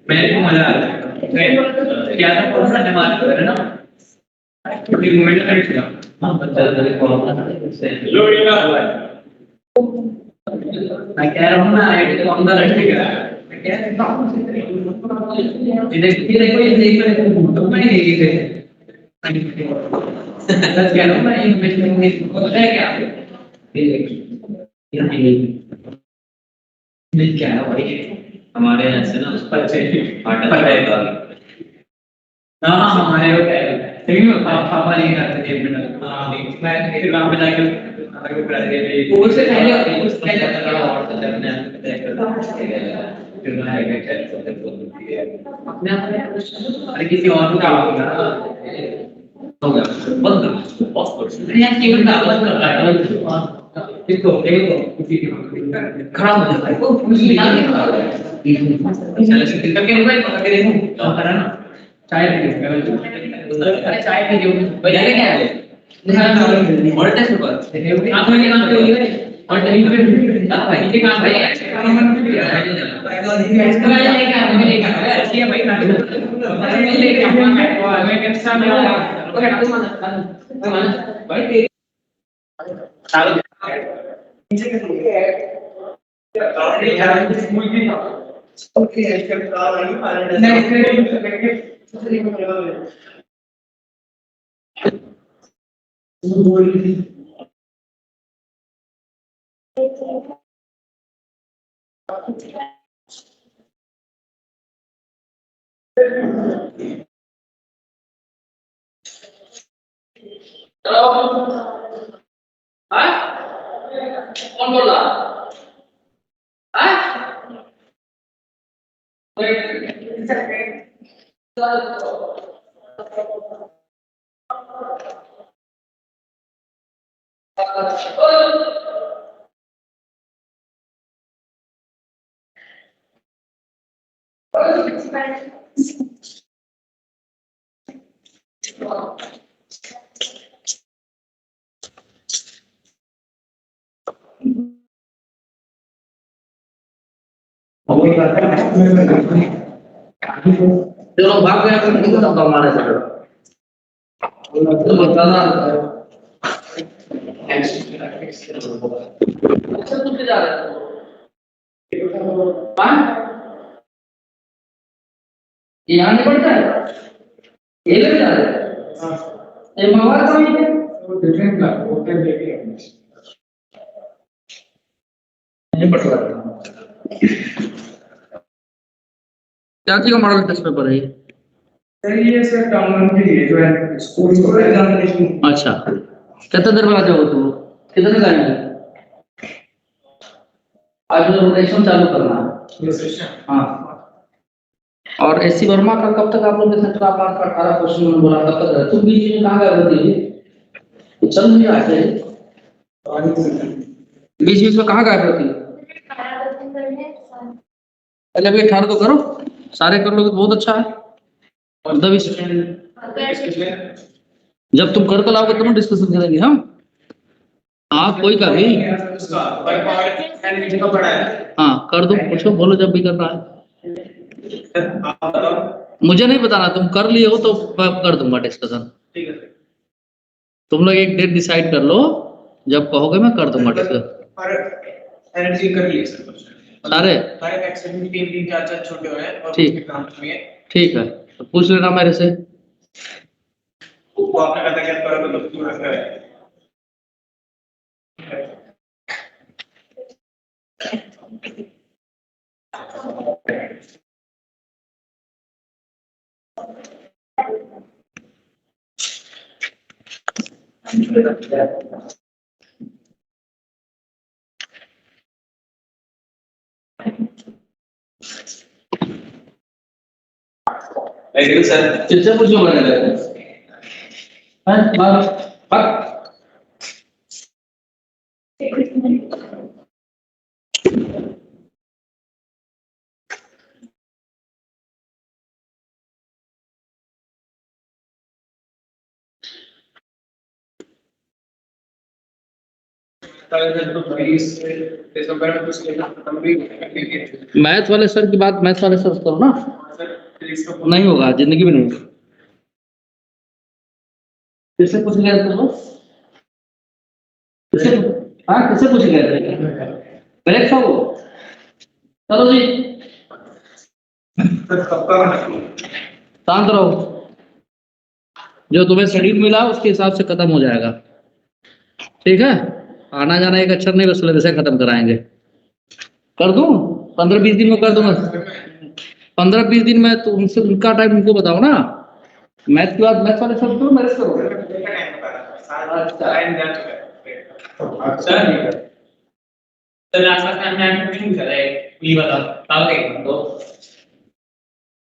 मेरे को मजा आता है क्या था कौन सा दिमाग कर ना मूवमेंट करेगा हां बच्चा मैं कह रहा हूं ना आईटी तो अंदर रखेगा मैं कह रहा हूं देखो ये देख तो मैं नहीं देखे बस कह रहा हूं मैं इन्वेस्टमेंट में होता है क्या ये क्या है भाई हमारे यहाँ से ना उस पर से आटा रहेगा हाँ हमारे वो क्या है सही में पापा नहीं करते एक मिनट हाँ मैं फिर वहाँ पे जाकर अलग कर दिए कोर्स से पहले कोर्स पहले लगा और तो जब मैं फिर मैं आएगा क्या अपने अरे किसी और को काम होगा हो गया बंद बहुत यार केवल बंद कर रहा है देखो खराब हो जाता है वो पूरी ना चलो करके मोबाइल पकड़ के देखो करा ना चाय पी चाय पी जो बजाने क्या है और टेस्ट पर आप लोग काम पे होइए और टाइम पे आप भाई के काम है काम इसका लेके आने लेके अच्छी है भाई मैं लेके आऊंगा मैं कैसा मैं ओके तुम मान भाई तेरी साल नीचे के ओके इसका कार आई फाइनल कौन बोल रहा चलो भाग गया तो नहीं बताऊंगा हमारे साथ तो बताना अच्छा तुम जा रहे हो ये यहाँ नहीं पड़ता है ये ले जा रहे हैं ये मंगवा तो नहीं है डिफरेंट का होटल लेके नहीं पड़ता क्या चीज का मॉडल टेस्ट पेपर है सर ये सर टाउन के लिए जो है स्कूल को एग्जामिनेशन अच्छा कितने देर में आ जाओगे तुम कितने टाइम में आज रोटेशन चालू करना है हाँ और एससी वर्मा का कब तक आप लोग के सेंटर आप 18 क्वेश्चन में बोला कब तक तुम बीच में कहां गए होती चल नहीं रहा है बीच बीच में कहां गए होती पहले भी 18 तो करो सारे कर लोगे तो बहुत अच्छा है और तब जब तुम कर लाओगे तब डिस्कशन करेंगे हम हाँ कोई का भी हाँ कर दो पूछो बोलो जब भी करना है मुझे नहीं बताना तुम कर लिए हो तो मैं कर दूंगा डिस्कशन ठीक है तुम लोग एक डेट डिसाइड कर लो जब कहोगे मैं कर दूंगा डिस्कशन एनर्जी कर लिए सारे मैक्सिमम 3 4 छोटे हुए हैं और ठीक है तो पूछ लेना मेरे से वो आपने पता क्या करा तो क्यों रखा है लेकिन सर किससे पूछो मैंने मैथ वाले सर की बात मैथ वाले सर से करो ना, नहीं होगा, जिंदगी में नहीं होगा। किससे पूछ गए थे वो? किससे? हाँ, किससे पूछ गए थे? ब्रेक था वो। चलो जी, शांत रहो, जो तुम्हें शेड्यूल मिला उसके हिसाब से खत्म हो जाएगा, ठीक है? आना जाना एक अक्षर नहीं, बस सिलेबस से खत्म कराएंगे। कर दूं 15-20 दिन में कर दूंगा। 15-20 दिन में तो उनसे उनका टाइम उनको बताओ ना। मैथ के बाद मैथ वाले सब तो मेरे से करोगे। सर लास्ट टाइम मैं क्वेश्चन पूछा था, ये बताओ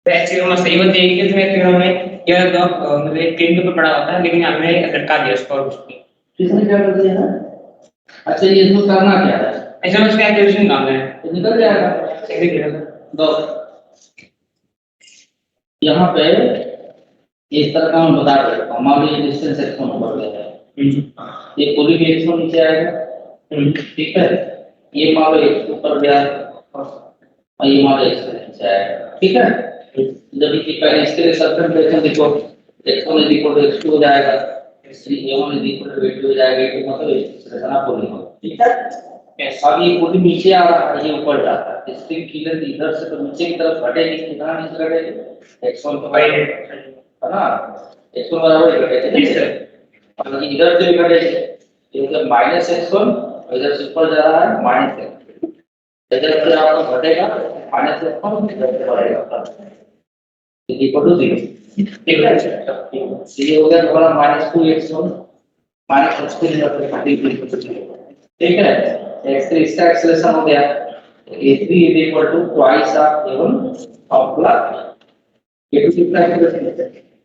तो एक्चुअली हम सही बात यही है कि हमने क्या मतलब एक ट्रेन के ऊपर पड़ा होता है, लेकिन हमने लटका दिया उसको। किसने क्या कर दिया है? अच्छा, ये इसमें करना क्या है? ऐसा में उसका एक्टिवेशन काम है, तो निकल जाएगा। दो यहाँ पे इस तरह का हम बता रहे हैं, हमारे डिस्टेंस एक्शन बढ़ गया है, ये पूरी भी एक्शन नीचे आएगा, ठीक है? ये मान लो x ऊपर गया और ये मान लो x नीचे आएगा, ठीक है? जब ये पहले इसके लिए सब्स्टिट्यूशन देखो, x1 x2 हो जाएगा, a1 a2 हो जाएगा, तो मतलब इस तरह का पूरी हो, ठीक है? अब ये पूरी नीचे आ रहा है, ये ऊपर जाता है, इसके किलर इधर से तो नीचे की तरफ घटेगी, कितना नीचे घटेगी? x1 तो है ना, x1 बराबर घटेगी, और इधर से भी घटेगी, मतलब माइनस x1, इधर से ऊपर जा रहा है माइनस x2, इधर से आपका घटेगा माइनस x1, इधर से बढ़ेगा इक्वल टू 0, ठीक है? ये हो गया हमारा -2x1 -x2, ठीक है? x3 इसका एक्सेलरेशन हो गया, a3 is equal to twice of a1 of plus a2 कितना एक्सेलरेशन है?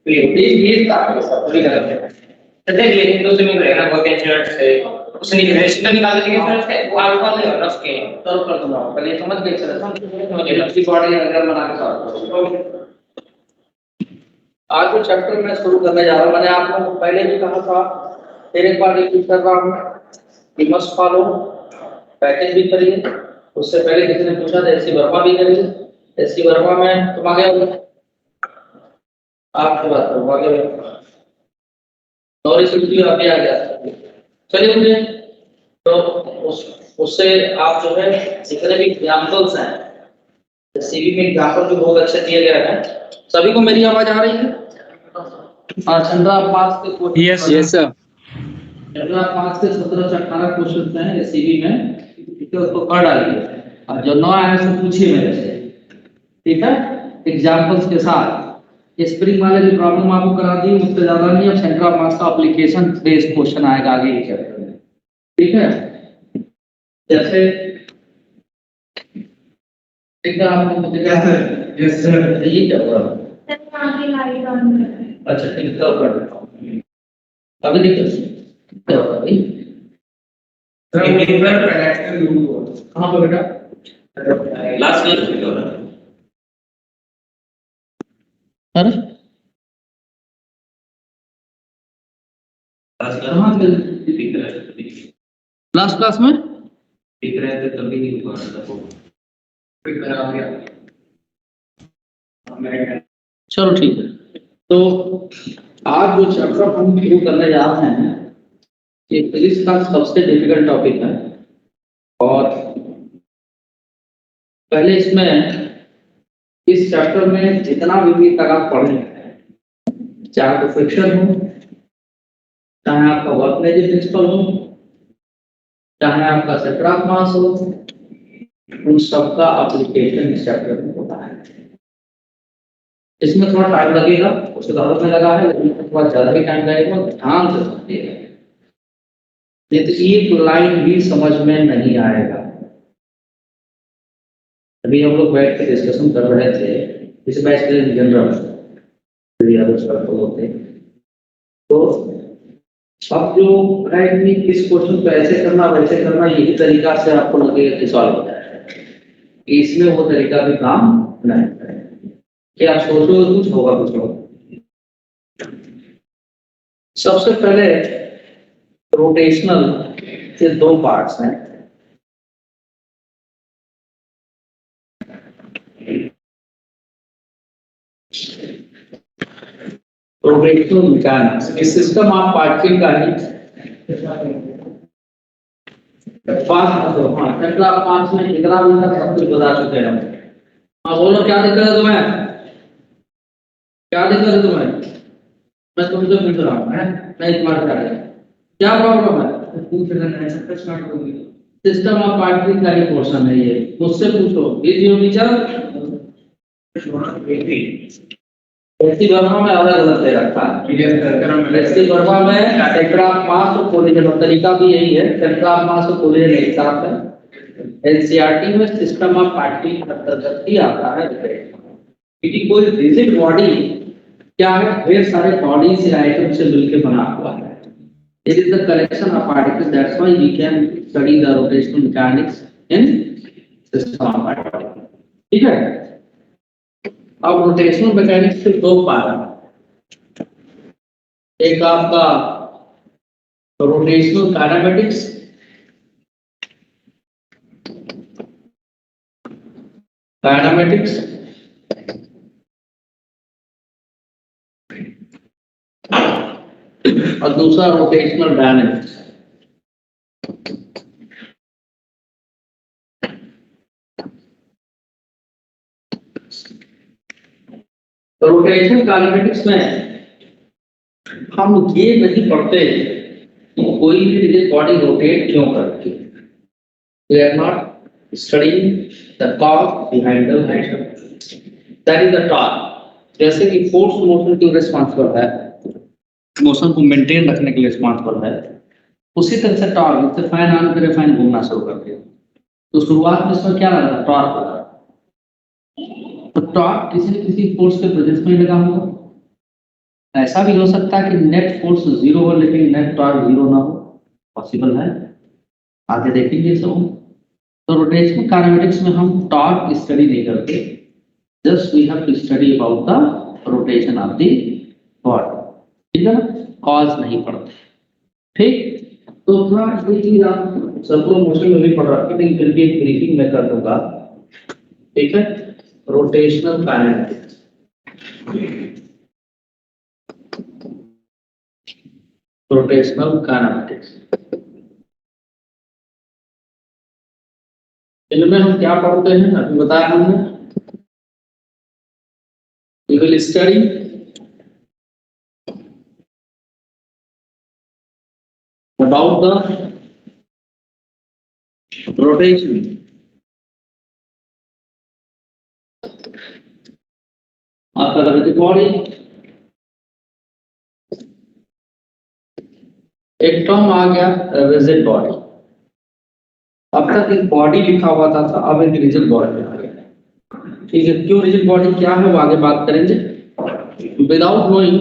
तो ये था सब पूरी करते हैं। तो देख लेकिन तो तुम्हें रहेगा बहुत एक्चुअल से उसने रेस्ट निकाल देंगे, फिर उसके अल्फा ले और उसके सॉल्व कर दूंगा, पहले समझ गए एक्सेलरेशन, मुझे लंबी बॉडी अगर बना के सॉल्व करो। आज जो चैप्टर मैं शुरू करने जा रहा हूं, मैंने आप लोगों को पहले भी कहा था, फिर एक बार रिपीट कर रहा हूं, यू मस्ट फॉलो, पैकेज भी करिए। उससे पहले किसी ने पूछा था एससी वर्मा भी करिए, एससी वर्मा में तुम आ गए, आपकी बात करो आ गए, नॉलेज वीडियो अभी आ गया, चलिए मुझे तो उससे आप जो है जितने भी एग्जांपल्स हैं, सीवी में एग्जांपल भी बहुत अच्छे दिए गए हैं, सभी को मेरी आवाज आ रही है? हाँ, चंद्रा पास के question, yes yes sir, Chandra पास के 17 से 18 क्वेश्चन हैं सीवी में, ठीक है? उसको कर डालिए, और जो नया है उसको पूछिए मेरे से, ठीक है? एग्जांपल्स के साथ। स्प्रिंग वाले की प्रॉब्लम आपको करा दी, उससे ज्यादा नहीं, अब सेंटर ऑफ मास का एप्लीकेशन बेस्ड क्वेश्चन आएगा आगे ये चैप्टर में, ठीक है? जैसे ठीक है, आपको मुझे क्या है? यस सर, ये क्या हुआ? अच्छा ठीक है, कर देता हूं अभी, देखो क्या होगा भाई, कहां पे बेटा? लास्ट क्लास में हो रहा है, अरे लास्ट क्लास में दिख रहे थे तभी नहीं हुआ था, चलो ठीक है। तो आज जो चैप्टर हम शुरू करने जा रहे हैं, ये फिजिक्स का सबसे डिफिकल्ट टॉपिक है, और पहले इसमें इस चैप्टर में जितना भी तक आप पढ़ेंगे, चाहे तो फ्रिक्शन हो, चाहे आपका वर्क नेचर प्रिंसिपल हो, चाहे आपका सेंटर ऑफ मास हो, उन सबका एप्लीकेशन इस चैप्टर में होता है। इसमें थोड़ा टाइम लगेगा, उसके बाद में लगा है, लेकिन थोड़ा ज्यादा भी टाइम लगेगा, ध्यान से समझिएगा, नहीं तो एक लाइन भी समझ में नहीं आएगा। अभी हम लोग बैठ के डिस्कशन कर रहे थे, इस बैच के लिए जनरल होते, तो अब जो है कि इस क्वेश्चन को ऐसे करना वैसे करना, यही तरीका से आपको लगेगा कि सॉल्व हो जाएगा, इसमें वो तरीका भी काम नहीं करेगा कि आप सोचो कुछ होगा कुछ होगा। सबसे पहले रोटेशनल के दो पार्ट्स हैं। रोटेशनल मैकेनिक्स, इस सिस्टम ऑफ पार्टिकल का ही पांच में कितना भी था सब कुछ बता चुके हैं। हाँ बोलो, क्या दिक्कत है तुम्हें? क्या दिक्कत है तुम्हें? मैं तुमसे पूछ रहा हूँ, मैं तुम्हारे क्या है, क्या प्रॉब्लम है? पूछ रहे हैं, सब कुछ स्टार्ट होगी। सिस्टम ऑफ पार्टिकल का ही पोर्शन है ये, मुझसे पूछो। Is your teacher? ऐसी वर्मा में अलग अलग दे रखा है। ऐसी वर्मा में सेंटर ऑफ मास और कोलिजन का तरीका भी यही है। सेंटर ऑफ मास और कोलिजन एक साथ है। एनसीईआरटी में सिस्टम ऑफ पार्टिकल अंतर्गत ही आता है। क्योंकि कोई रिजिड बॉडी क्या है, ढेर सारे बॉडी से आइटम से मिलकर बना हुआ है। It is the collection of particles, that's why we can study the rotational mechanics in system of particles. ठीक है, अब रोटेशनल मैकेनिक्स के दो पार्ट हैं। एक आपका रोटेशनल काइनेमेटिक्स, और दूसरा रोटेशनल डायनेमिक्स। रोटेशनल काइनेमेटिक्स में हम ये नहीं पढ़ते कि कोई भी रिजिड बॉडी रोटेट क्यों करती है। We are not studying the cause behind the motion, that is the torque. जैसे कि फोर्स मोशन की रिस्पांसिबल है, मोशन को मेंटेन रखने के लिए रिस्पांसिबल है, उसी तरह से टॉर्क, जैसे फैन ऑन करे फैन घूमना शुरू कर दिया तो शुरुआत में इसमें क्या लगा, टॉर्क लगा। तो टॉर्क किसी न किसी फोर्स के प्रेजेंस में लगा होगा। ऐसा भी हो सकता है कि नेट फोर्स जीरो हो लेकिन नेट टॉर्क जीरो ना हो, पॉसिबल है, आगे देखेंगे सब। तो रोटेशनल काइनेमेटिक्स में हम टॉर्क स्टडी नहीं करते, just we have to study about the rotation of the body. ठीक है ना, कॉज नहीं पढ़ते। ठीक, तो थोड़ा ये चीज आप सर्कुलर मोशन में भी पढ़ रखा, लेकिन फिर भी एक ब्रीफिंग मैं कर दूंगा। ठीक है, रोटेशनल काइनेमेटिक्स, रोटेशनल काइनेमेटिक्स इनमें हम क्या पढ़ते हैं अभी बताया हमने। We will study about the rotation of the body। एक टर्म आ गया रिजिड बॉडी। अब तक एक बॉडी लिखा हुआ था, अब एक रिजिड बॉडी आ गया। ठीक है, क्यों रिजिड बॉडी क्या है वो आगे बात करेंगे। Without knowing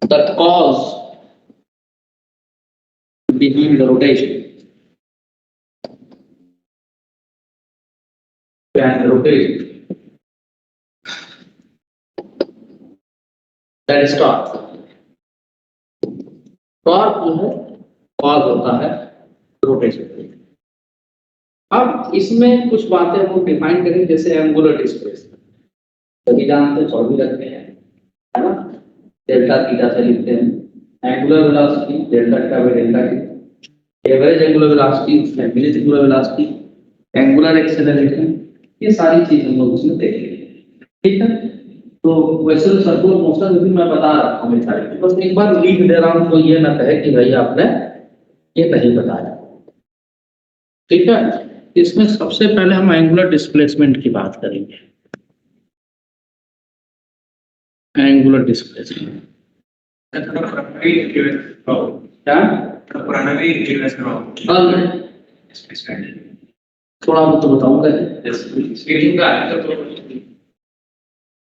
the cause behind the rotation, and rotation, that is torque। Torque जो है कॉज होता है रोटेशन। अब इसमें कुछ बातें हम डिफाइन करेंगे, जैसे एंगुलर डिस्प्लेसमेंट सभी जानते हैं, 24 रखते हैं, है ना। डेल्टा थीटा से लिखते हैं angular velocity, delta theta by delta T, average angular velocity, average angular velocity, angular acceleration, ये सारी चीजें हम लोग उसमें देखेंगे। ठीक है, तो वैसे तो सर्कुलर मोशन भी मैं बता रहा हूँ सारी, बस एक बार लिख दे रहा हूँ तो ये ना कहे कि भाई आपने ये नहीं बताया। ठीक है, इसमें सबसे पहले हम एंगुलर डिस्प्लेसमेंट की बात करेंगे। एंगुलर डिस्प्लेसमेंट क्या थोड़ा बहुत तो बताऊंगा।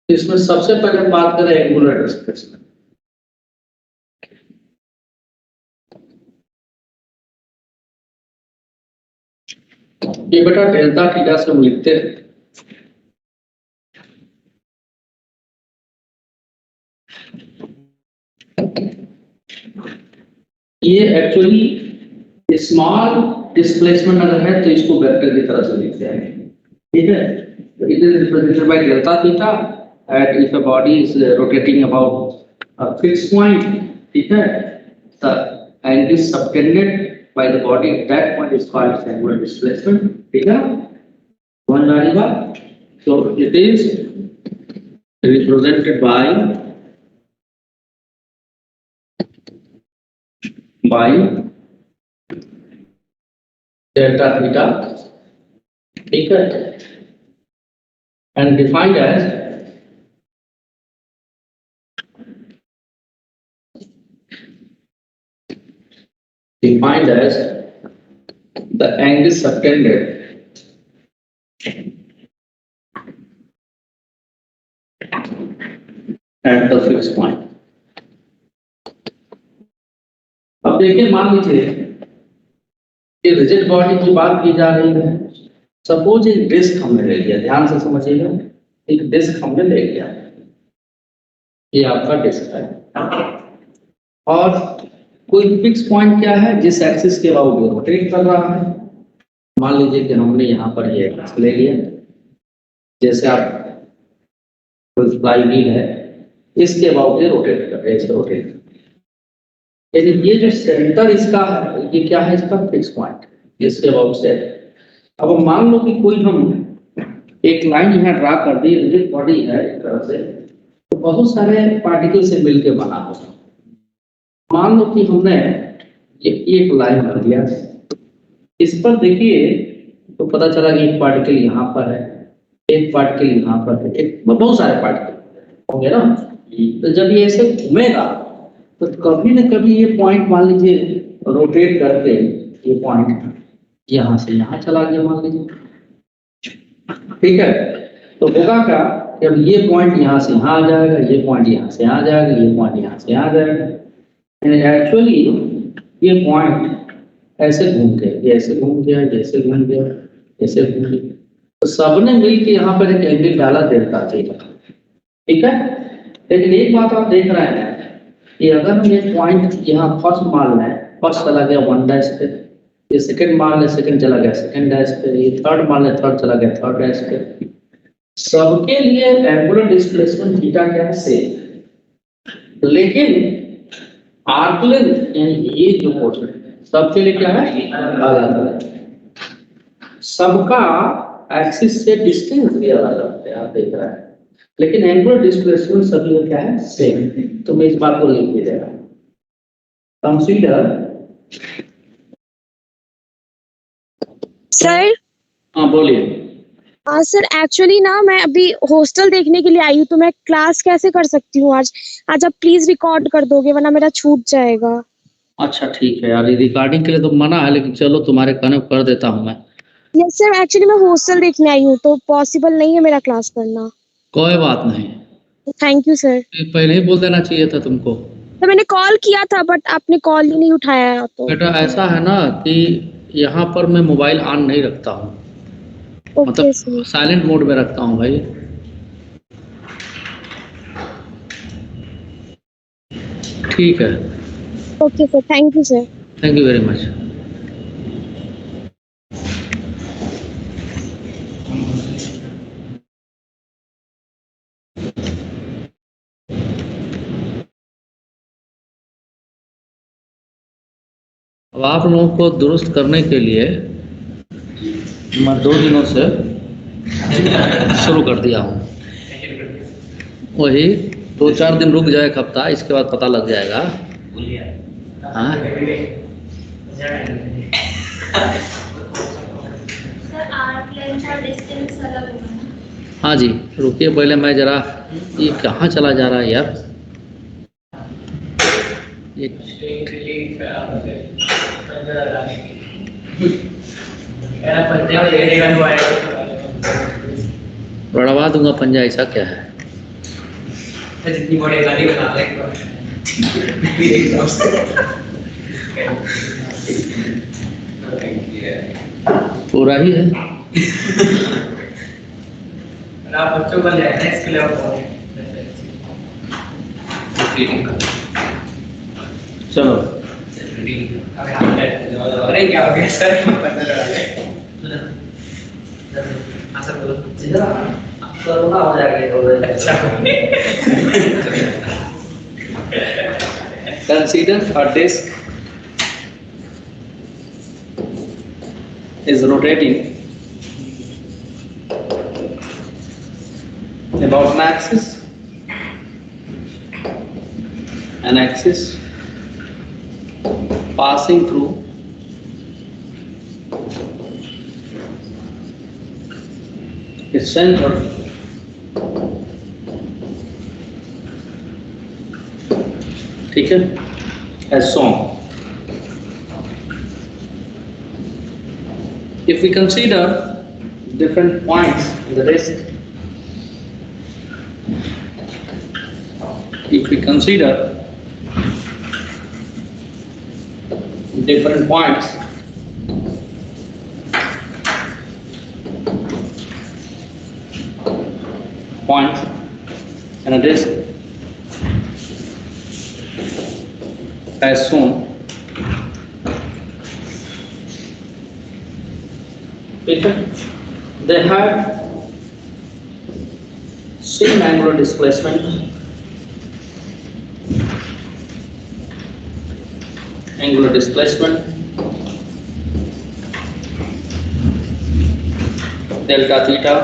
इसमें सबसे पहले हम बात करें एंगुलर डिस्प्लेसमेंट। ये बेटा डेल्टा थीटा से हम लिखते हैं ये एक्चुअली स्मॉल डिस्प्लेसमेंट अगर है तो इसको वेक्टर की तरह से लिखते हैं, ठीक है। It is represented by delta theta at if a body is rotating about a fixed point, ठीक है, the angle is subtended by the body at that point is called angular displacement, ठीक है। वन जानेगा, so it is represented by delta theta, ठीक है, and defined as the angle subtended at the fixed point। अब देखिए, मान लीजिए कि रिजिड बॉडी की बात की जा रही है। सपोज एक डिस्क हमने ले लिया, ध्यान से समझिएगा, एक डिस्क हमने ले लिया, ये आपका डिस्क है, और कोई फिक्स पॉइंट क्या है, जिस एक्सिस के अबाउट रोटेट कर रहा है। मान लीजिए कि हमने यहाँ पर ये एक्सिस ले लिया, जैसे आप कोई फ्लाई व्हील है, इसके अबाउट ये रोटेट कर रहे हैं, इसे रोटेट कर, लेकिन ये जो सेंटर इसका है, ये क्या है, इसका फिक्स पॉइंट, इसके अबाउट से। अब मान लो कि कोई हम एक लाइन यहाँ ड्रा कर दी, रिजिड बॉडी है एक तरह से, तो बहुत सारे पार्टिकल से मिलकर बना हो। मान लो कि हमने ये एक लाइन कर दिया, इस पर देखिए तो पता चला कि एक पार्टिकल यहाँ पर है, एक पार्टिकल यहाँ पर है, एक बहुत सारे पार्टिकल होंगे ना। तो जब ये ऐसे घूमेगा तो कभी न कभी ये पॉइंट, मान लीजिए रोटेट करके ये पॉइंट यहाँ से यहाँ चला गया, मान लीजिए, ठीक है। तो होगा क्या, जब ये पॉइंट यहाँ से यहाँ आ जाएगा, ये पॉइंट यहाँ से यहाँ जाएगा, ये पॉइंट यहाँ से यहाँ जाएगा। एक्चुअली ये पॉइंट ऐसे घूम गया, ये ऐसे घूम गया, जैसे घूम गया, ऐसे घूम गया, तो सबने मिलकर यहाँ पर एक एंगल डाला डेल्टा थीटा, ठीक है। लेकिन एक बात आप देख रहे हैं कि अगर हम ये पॉइंट यहाँ फर्स्ट मान लें, फर्स्ट चला गया 1 डैश पे, ये सेकंड मान लें, सेकंड चला गया सेकंड डैश पे, ये थर्ड मान लें, थर्ड चला गया थर्ड डैश पे, सबके लिए एंगुलर डिस्प्लेसमेंट थीटा क्या है, सेम। लेकिन आर्क लेंथ यानी ये जो पोर्शन सबके लिए क्या है, अलग अलग, सबका एक्सिस से डिस्टेंस भी अलग अलग है, आप देख रहे हैं। लेकिन एंगुलर डिस्प्लेसमेंट सभी का क्या है, सेम। तो मैं इस बात को लिख भी दे रहा हूं, कंसीडर। सर, हाँ बोलिए। सर एक्चुअली ना मैं अभी हॉस्टल देखने के लिए आई हूँ, तो मैं क्लास कैसे कर सकती हूँ आज? आज आप प्लीज रिकॉर्ड कर दोगे, वरना मेरा छूट जाएगा। अच्छा ठीक है यार, रिकॉर्डिंग के लिए तो मना है, लेकिन चलो तुम्हारे कहने को कर देता हूँ मैं। यस सर, एक्चुअली मैं हॉस्टल देखने आई हूँ, तो पॉसिबल नहीं है मेरा क्लास करना। कोई बात नहीं, थैंक यू सर। पहले ही बोल देना चाहिए था तुमको। तो मैंने कॉल किया था, बट आपने कॉल ही नहीं उठाया। तो बेटा ऐसा है ना कि यहाँ पर मैं मोबाइल ऑन नहीं रखता हूँ, ओके सर, साइलेंट मोड में रखता हूँ भाई। ठीक है, okay sir, thank you sir. Thank you very much. अब आप लोगों को दुरुस्त करने के लिए मैं 2 दिनों से शुरू कर दिया हूँ। वही 2-4 दिन रुक जाए, एक हफ्ता, इसके बाद पता लग जाएगा। हाँ हाँ जी, रुकिए पहले मैं जरा, ये कहाँ चला जा रहा है यार, बढ़वा दूंगा पंजा, ऐसा क्या है। जितनी बड़ी गाड़ी बना ले पूरा ही है। आप बच्चों का ले आए ना, इसके लिए चलो अरे क्या हो गया सर हाँ सर बोलो कोरोना हो जाएगा। अच्छा Consider a disk is rotating about an axis passing through its center ठीक है as shown. If we consider different points in the disk, if we consider different points in a disk as shown, they have same angular displacement, delta theta,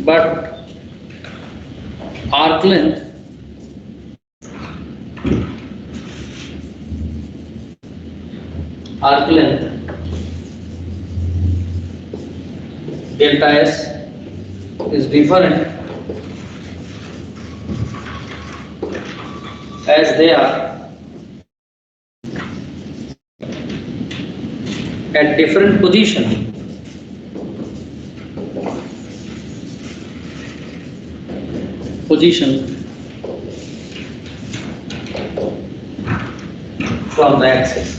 but arc length delta S is different as they are at different position from the axis.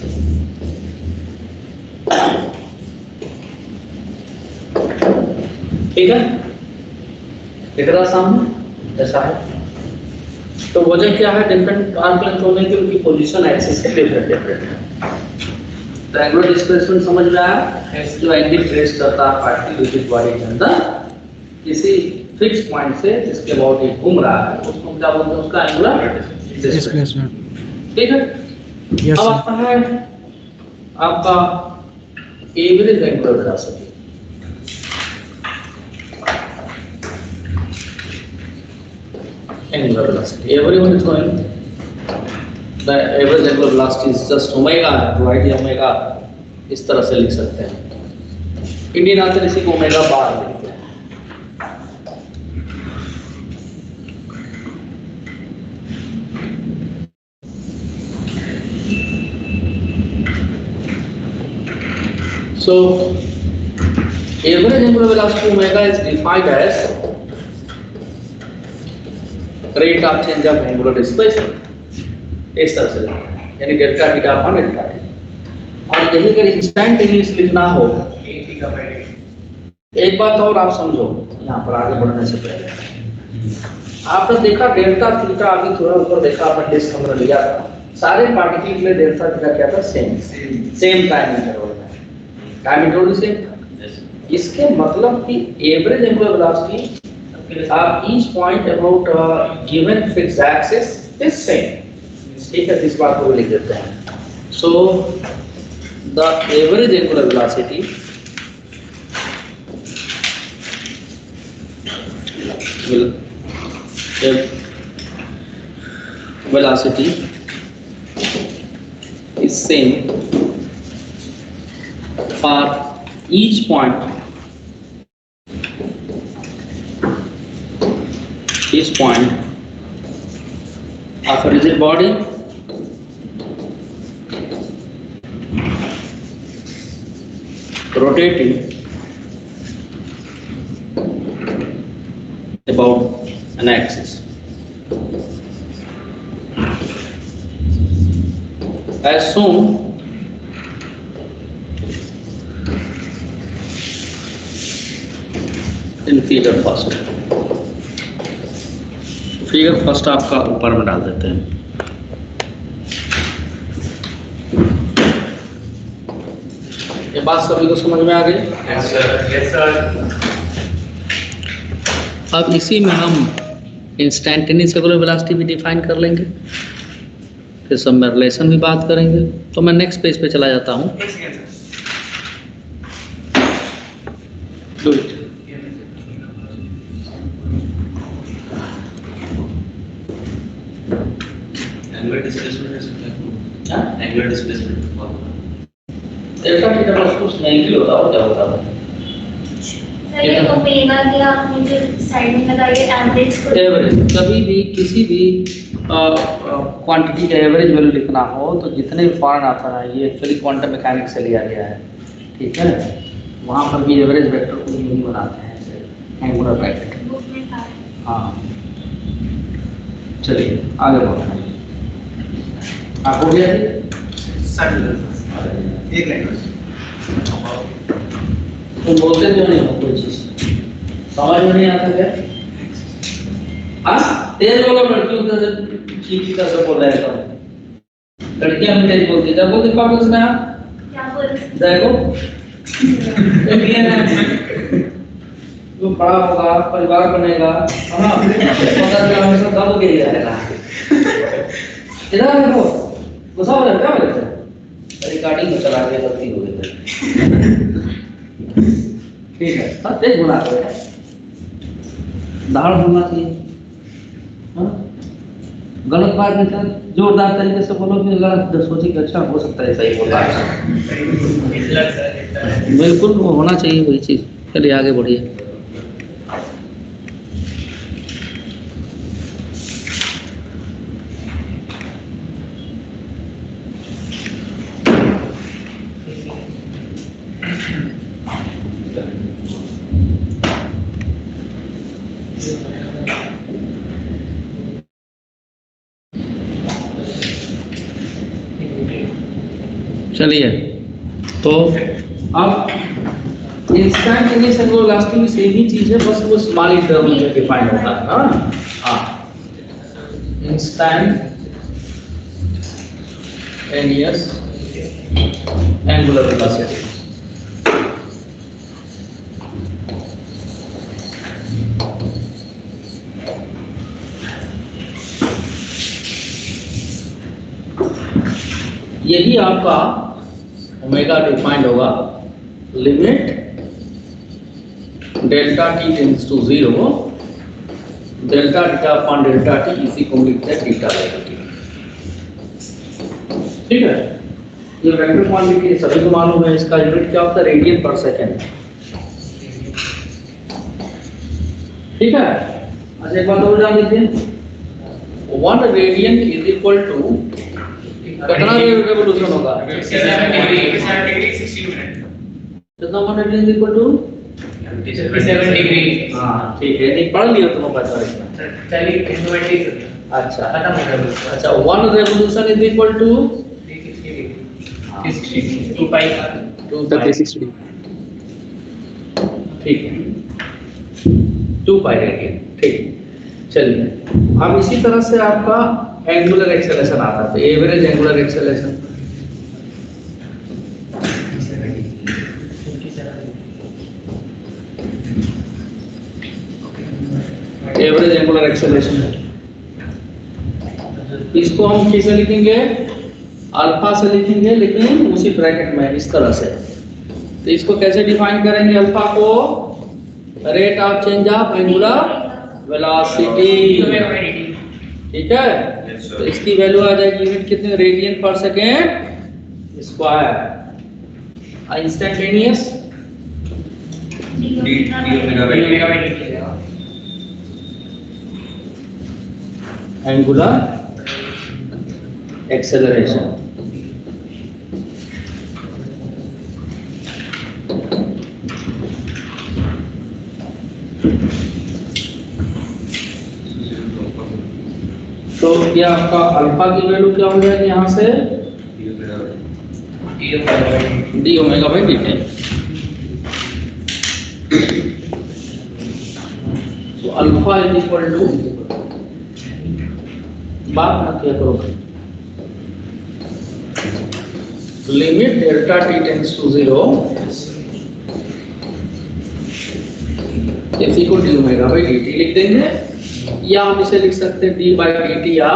ठीक है, दिख रहा सामने ऐसा है। तो वजह क्या है? डिफरेंट आर्क लेंथ होने की उनकी पोजीशन एक्सिस से डिफरेंट है। तो एंगुलर डिस्प्लेसमेंट समझ में आया? जो एंगल ट्रेस करता है पार्टिकल विच इज बॉडी के अंदर किसी फिक्स पॉइंट से जिसके अबाउट ये घूम रहा है उसको क्या बोलते हैं? उसका एंगुलर डिस्प्लेसमेंट। ठीक है। अब आता है आपका average angular velocity. Angular velocity. Everyone is knowing the average angular velocity is just omega, right? Omega इस तरह से लिख सकते हैं। इंडियन आंसर इसी को ओमेगा बार लिखते हैं। So average angular velocity omega is defined as rate of change of angular displacement, इस तरह से यानी delta theta upon delta T. और यही अगर इंस्टेंटेनियस लिखना हो, एक बात और आप समझो यहाँ पर आगे बढ़ने से पहले आपने देखा डेल्टा थीटा, अभी थोड़ा ऊपर देखा आपने डिस्क हमने लिया था, सारे पार्टिकल के लिए डेल्टा थीटा क्या था? सेम टाइम इंटरवल में, टाइम इंटरवल सेम। इसके मतलब कि average angular velocity each point about given fixed axis is same. ठीक है, इस बात को लिख देते हैं। So the average angular velocity is same for each point of a rigid body rotating about an axis. As shown in figure first. Figure first आपका ऊपर में डाल देते हैं। ये बात सभी को समझ में आ गई? Yes sir. Yes sir. अब इसी में हम इंस्टेंटेनियस एंगुलर वेलोसिटी भी डिफाइन कर लेंगे, फिर सब में रिलेशन भी बात करेंगे। तो मैं नेक्स्ट पेज पे चला जाता हूँ। Do it. Angular displacement is what? हाँ? Angular displacement. Delta theta plus कुछ नहीं भी होता हो, क्या होता है? सर ये ओमेगा के आप मुझे साइड में लगाइए एवरेज को। एवरेज, कभी भी किसी भी क्वांटिटी का एवरेज वैल्यू लिखना हो तो जितने भी फॉरेन आंसर है, ये एक्चुअली क्वांटम मैकेनिक्स से लिया गया है, ठीक है? वहाँ पर भी एवरेज वेक्टर को यूं ही बनाते हैं, एंगुलर ब्रैकेट। बुक में था। हाँ, चलिए आगे बढ़ते हैं। आप हो गया जी? एक लाइन तुम बोलते क्यों नहीं हो कोई चीज? समझ में नहीं आता क्या? हाँ, तेज बोलो, लड़कियों की तरह चीखी तरह से बोल रहे हैं तुम। लड़कियां भी तेज बोलती है, जब बोलती पागल से ना क्या बोल रहे हैं? देखो वो बड़ा होगा, परिवार बनेगा, मगर जो हमेशा दब के ही रहेगा। इधर देखो, गुस्सा हो जाता है मेरे से। रिकॉर्डिंग में चला के गलती हो गई। ठीक है, सब तेज बोला करो, दाढ़ बोलना चाहिए। हाँ? गलत बात नहीं कर, जोरदार तरीके से बोलो, फिर गलत सोची कि अच्छा हो सकता है सही बोला है। बिल्कुल वो होना चाहिए वही चीज। चलिए आगे बढ़िए। चलिए, तो अब इंस्टेंटेनियस एंगुलर वेलोसिटी भी सेम ही चीज है, बस वो स्मॉल टर्म में डिफाइन होता है ना। हाँ, इंस्टेंटेनियस एंगुलर वेलोसिटी। यही आपका ओमेगा डिफाइंड होगा, limit delta t tends to 0, delta theta upon delta t is equal to theta by t. ठीक है, ये वेक्टर क्वांटिटी सभी को मालूम है। इसका यूनिट क्या होता है? रेडियन पर सेकंड। ठीक है, अच्छा एक बात और जान लीजिए, 1 रेडियन इज इक्वल टू कितना रेवोल्यूशन होगा? 7 डिग्री 60 मिनट। कितना 1 radian is equal to 57 degree. हाँ ठीक है, नहीं पढ़ लिया तुम बता रहे। चलिए 20 अच्छा खत्म हो गया। अच्छा, 1 रेवोल्यूशन इज इक्वल टू 360 2 पाई 360। ठीक है, 2 पाई रेडियन। ठीक, चलिए अब इसी तरह से आपका एंगुलर एक्सेलरेशन आता है, तो average angular acceleration. Average angular acceleration इसको हम कैसे लिखेंगे? अल्फा से लिखेंगे, लेकिन उसी ब्रैकेट में इस तरह से। तो इसको कैसे डिफाइन करेंगे? अल्फा को rate of change of angular velocity. ठीक है, तो इसकी वैल्यू आ जाएगी, यूनिट कितने? रेडियन पर second square. Instantaneous angular acceleration. तो क्या आपका अल्फा की वैल्यू क्या हो जाएगी यहाँ से? D omega by D t. तो अल्फा इज इक्वल टू, बात मत किया करो, limit delta t tends to 0 इसी को d omega by D t लिख देंगे, या हम इसे लिख सकते हैं डी बाई डी टी या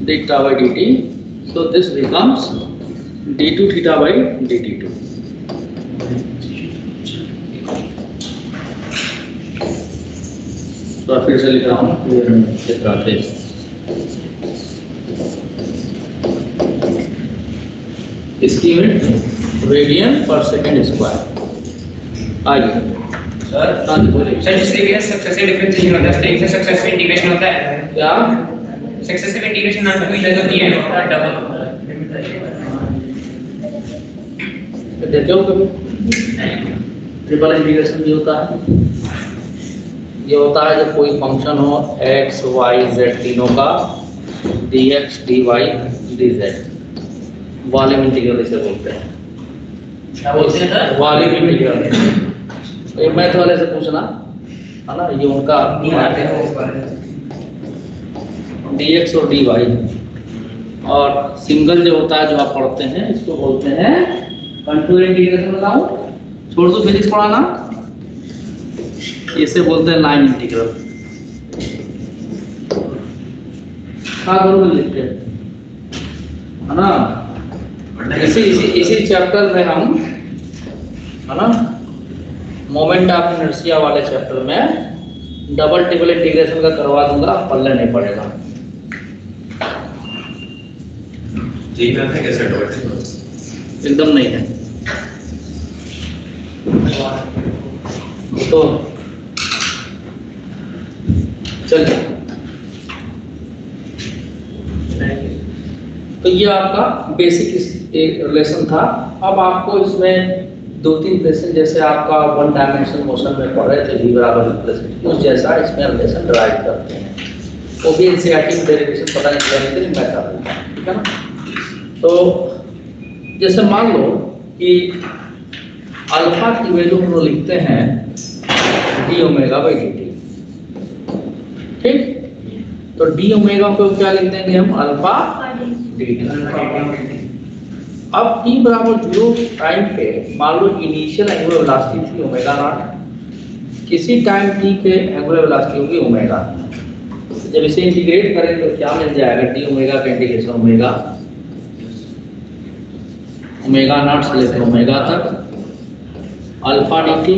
delta by D t. So this becomes d two theta by D t two. तो फिर से लिख रहा हूँ इसकी यूनिट रेडियन पर सेकेंड स्क्वायर। आइए सर हाँ जी बोलिए। सर जिससे भी सक्सेसिव डिफरेंशिएशन होता है उससे इनसे सक्सेसिव इंटीग्रेशन होता है। क्या सक्सेसिव इंटीग्रेशन नाम की चीज होती है डबल। देखते हो कभी ट्रिपल इंटीग्रेशन भी होता है। ये होता है जब कोई फंक्शन हो x, y, z तीनों का dx, dy, dz volume integral इसे बोलते हैं। क्या बोलते हैं सर? Volume integral. ये मैथ वाले से पूछना है ना, ये उनका dx और dy। और सिंगल जो होता है जो आप पढ़ते हैं इसको बोलते हैं कंटूर इंटीग्रेशन। बताओ छोड़ दो फिजिक्स पढ़ाना, इसे बोलते हैं लाइन इंटीग्रल। क्या करोगे लिखते है ना, इसी चैप्टर में हम है ना मोमेंट ऑफ इनर्शिया वाले चैप्टर में डबल ट्रिपल इंटीग्रेशन का करवा दूंगा, पल्ले नहीं पड़ेगा। जी मैं कैसे एकदम नहीं है। तो चलिए, तो ये आपका बेसिक एक रिलेशन था। अब आपको इसमें दो तीन रिलेशन, जैसे आपका वन डायमेंशनल मोशन में पढ़ रहे थे v बराबर रिलेशन, उस जैसा इसमें रिलेशन ड्राइव करते हैं। वो भी एनसीईआरटी में डेरिवेशन पता नहीं चलने के लिए मैं कर दूंगा, ठीक है ना। तो जैसे मान लो कि अल्फा की वैल्यू हम लोग लिखते हैं D omega by D T, ठीक। तो डी ओमेगा को क्या लिख देंगे हम, अल्फा डी टी। अब t बराबर 0 टाइम पे मान लो इनिशियल एंगुलर वेलोसिटी थी ओमेगा नॉट, किसी टाइम t पे एंगुलर वेलोसिटी होगी ओमेगा। जब इसे इंटीग्रेट करें तो क्या मिल जाएगा, डी ओमेगा का इंटीग्रेशन ओमेगा नॉट से लेकर ओमेगा तक alpha D t.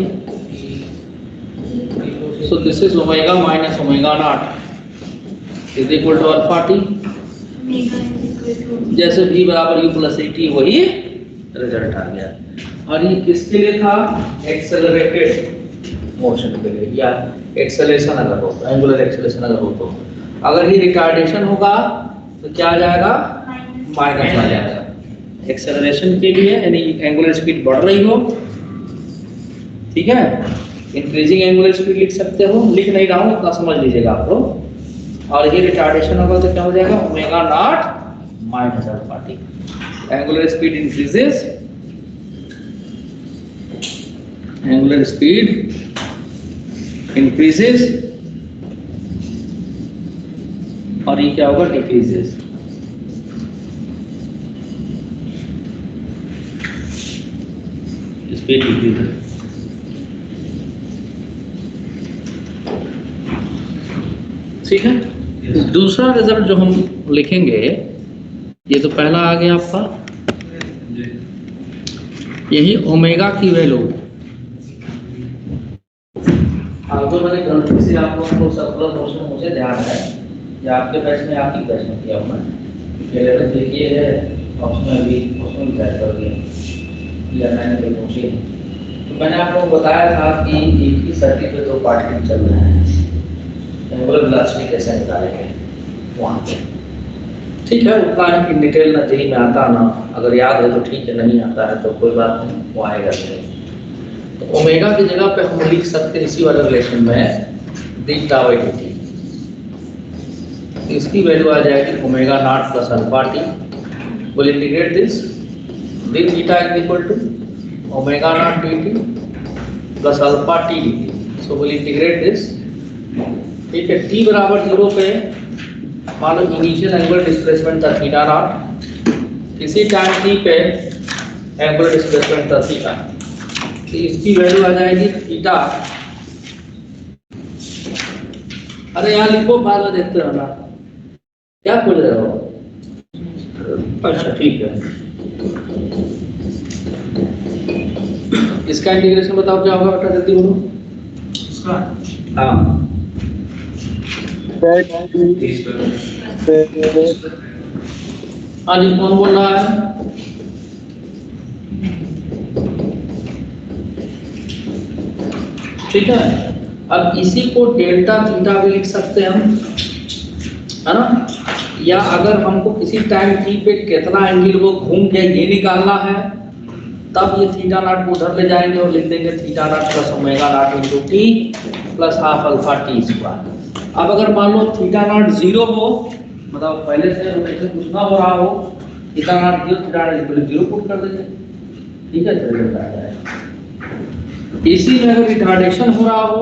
So this is omega minus omega naught is equal to alpha t. जैसे v बराबर u प्लस टी, वही रिजल्ट आ गया। और ये किसके लिए था, एक्सेलरेटेड मोशन के लिए, या एक्सेलरेशन अगर हो, एंगुलर एक्सेलरेशन अगर हो तो। अगर ये रिटार्डेशन होगा तो क्या आ जाएगा, माइनस आ जाएगा। एक्सेलरेशन के लिए यानी एंगुलर स्पीड बढ़ रही हो, ठीक है, इंक्रीजिंग एंगुलर स्पीड लिख सकते हो, लिख नहीं रहा हूँ, इतना समझ लीजिएगा आप लोग। और ये रिटार्डेशन होगा तो क्या हो जाएगा, omega naught minus alpha T. Angular speed increases, angular speed increases, और ये क्या होगा, डिक्रीजेस। Speed decreases. ठीक है। दूसरा रिजल्ट जो हम लिखेंगे, ये तो पहला आ गया आपका, यही ओमेगा की वैल्यू। तो मैंने गलती से आप लोगों को सर्कुलर मोशन मुझे ध्यान है, या आपके बैच में आप ही बैच में किया मैं पहले देखिए है, उसमें भी बैच कर दिया, या मैंने कोई पूछी। तो मैंने आप लोगों को बताया था कि एक ही सर्किट पे दो पार्टिकल चल रहे हैं, एंगुलर वेलोसिटी कैसे निकालेंगे वहाँ पे, ठीक है। उतना इन डिटेल ना जेई में आता ना, अगर याद है तो ठीक है, नहीं आता है तो कोई बात नहीं, वो आएगा नहीं। तो ओमेगा की जगह पे हम लिख सकते हैं इसी वाले रिलेशन में थीटा बाई डी टी। इसकी वैल्यू आ जाएगी omega naught plus alpha t. Will integrate this, d theta is equal to omega naught d t plus alpha t d t. So will integrate this, ठीक है। t बराबर 0 पे मान लो initial angular displacement था theta naught, किसी time t पे angular displacement था थीटा, तो इसकी वैल्यू आ जाएगी थीटा। अरे यहाँ लिखो, बाद में देखते हो ना, क्या खोज रहे हो? अच्छा ठीक है, इसका इंटीग्रेशन बताओ क्या होगा बेटा, जल्दी बोलो। हाँ हाँ जी, कौन बोल रहा है? ठीक है, अब इसी को डेल्टा थीटा भी लिख सकते हैं हम, है ना? या अगर हमको किसी टाइम टी पे कितना एंगल वो घूम के ये निकालना है, तब ये थीटा नॉट को उधर ले जाएंगे और लिख देंगे theta naught plus omega naught into T plus half alpha t square. अब अगर मान लो थीटा नॉट 0 हो, मतलब पहले से रोटेशन कुछ ना हो रहा हो, theta naught 0, theta naught 0 put कर देंगे, ठीक है, चलिए आ जाएगा। इसी में अगर रिटार्डेशन हो रहा हो,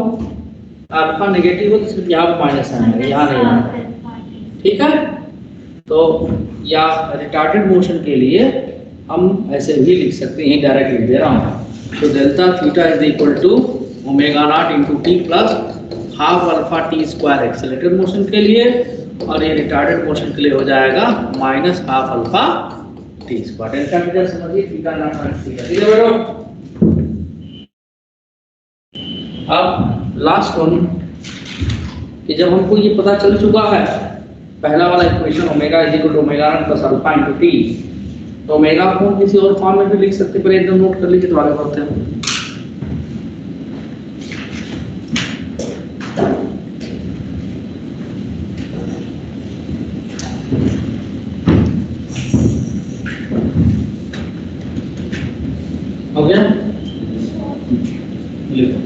अल्फा नेगेटिव हो, तो सिर्फ यहाँ माइनस आएगा, यहाँ नहीं आएगा, ठीक है। तो या रिटार्डेड मोशन के लिए हम ऐसे भी लिख सकते हैं, डायरेक्ट लिख दे रहा हूँ। तो delta theta is equal to omega naught into t plus half alpha t square accelerated motion के लिए, और ये रिटार्डेड मोशन के लिए हो जाएगा minus half alpha t square. Delta theta समझिए, थीटा नॉट माइनस थीटा, ठीक है बेटो। अब लास्ट वन, कि जब हमको ये पता चल चुका है, पहला वाला equation omega is equal to omega naught plus alpha into t, तो ओमेगा को हम किसी और फॉर्म में भी लिख सकते हैं, पर एकदम नोट कर लीजिए, तो आगे बढ़ते हैं। हो गया, लिखो।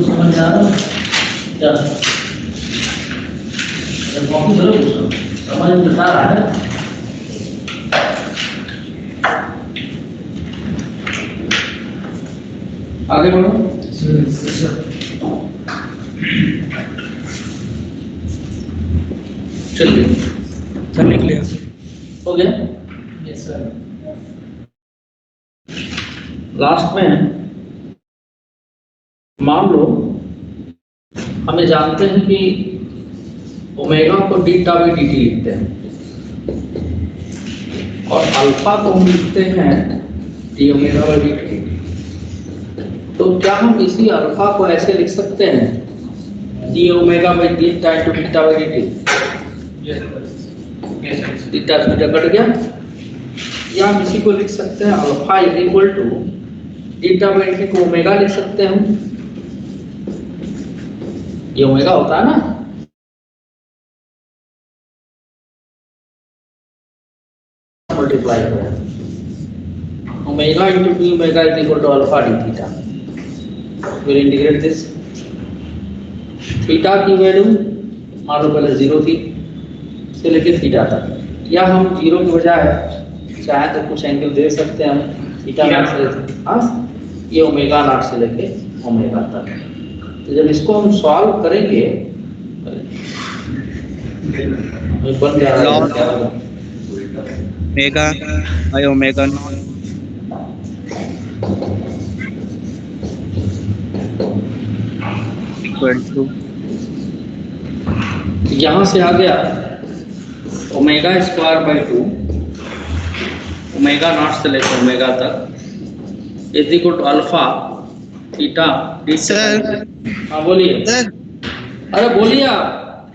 समझ आ रहा है क्या? कॉपी जरूर समझ में बता रहा है। आगे बढ़ो। चलिए सर लिख लिया, हो गया। Yes sir. लास्ट में मान लो हमें जानते हैं कि ओमेगा को डीटा बाई डी टी लिखते हैं, और अल्फा को हम लिखते हैं D omega by D t. तो क्या हम इसी अल्फा को ऐसे लिख सकते हैं, D omega by D theta into D theta by D T? D theta से कट गया, या हम इसी को लिख सकते हैं alpha is equal to d theta by D t को ओमेगा लिख सकते हैं हम, ये ओमेगा होता है ना, मल्टीप्लाई करें omega into d omega is equal to alpha d theta. Will integrate this, theta की वैल्यू मान लो पहले 0 थी, से लेके थीटा तक, या हम 0 के बजाय चाहे तो कुछ एंगल दे सकते हैं हम, थीटा नॉट से, हाँ, ये ओमेगा नॉट से लेके ओमेगा तक। तो जब इसको हम सॉल्व करेंगे, बन जा रहा है omega by omega naught equal to, यहाँ से आ गया omega square by 2 omega naught से लेकर ओमेगा तक is equal to alpha theta d. Sir हाँ बोलिए सर, अरे बोलिए आप।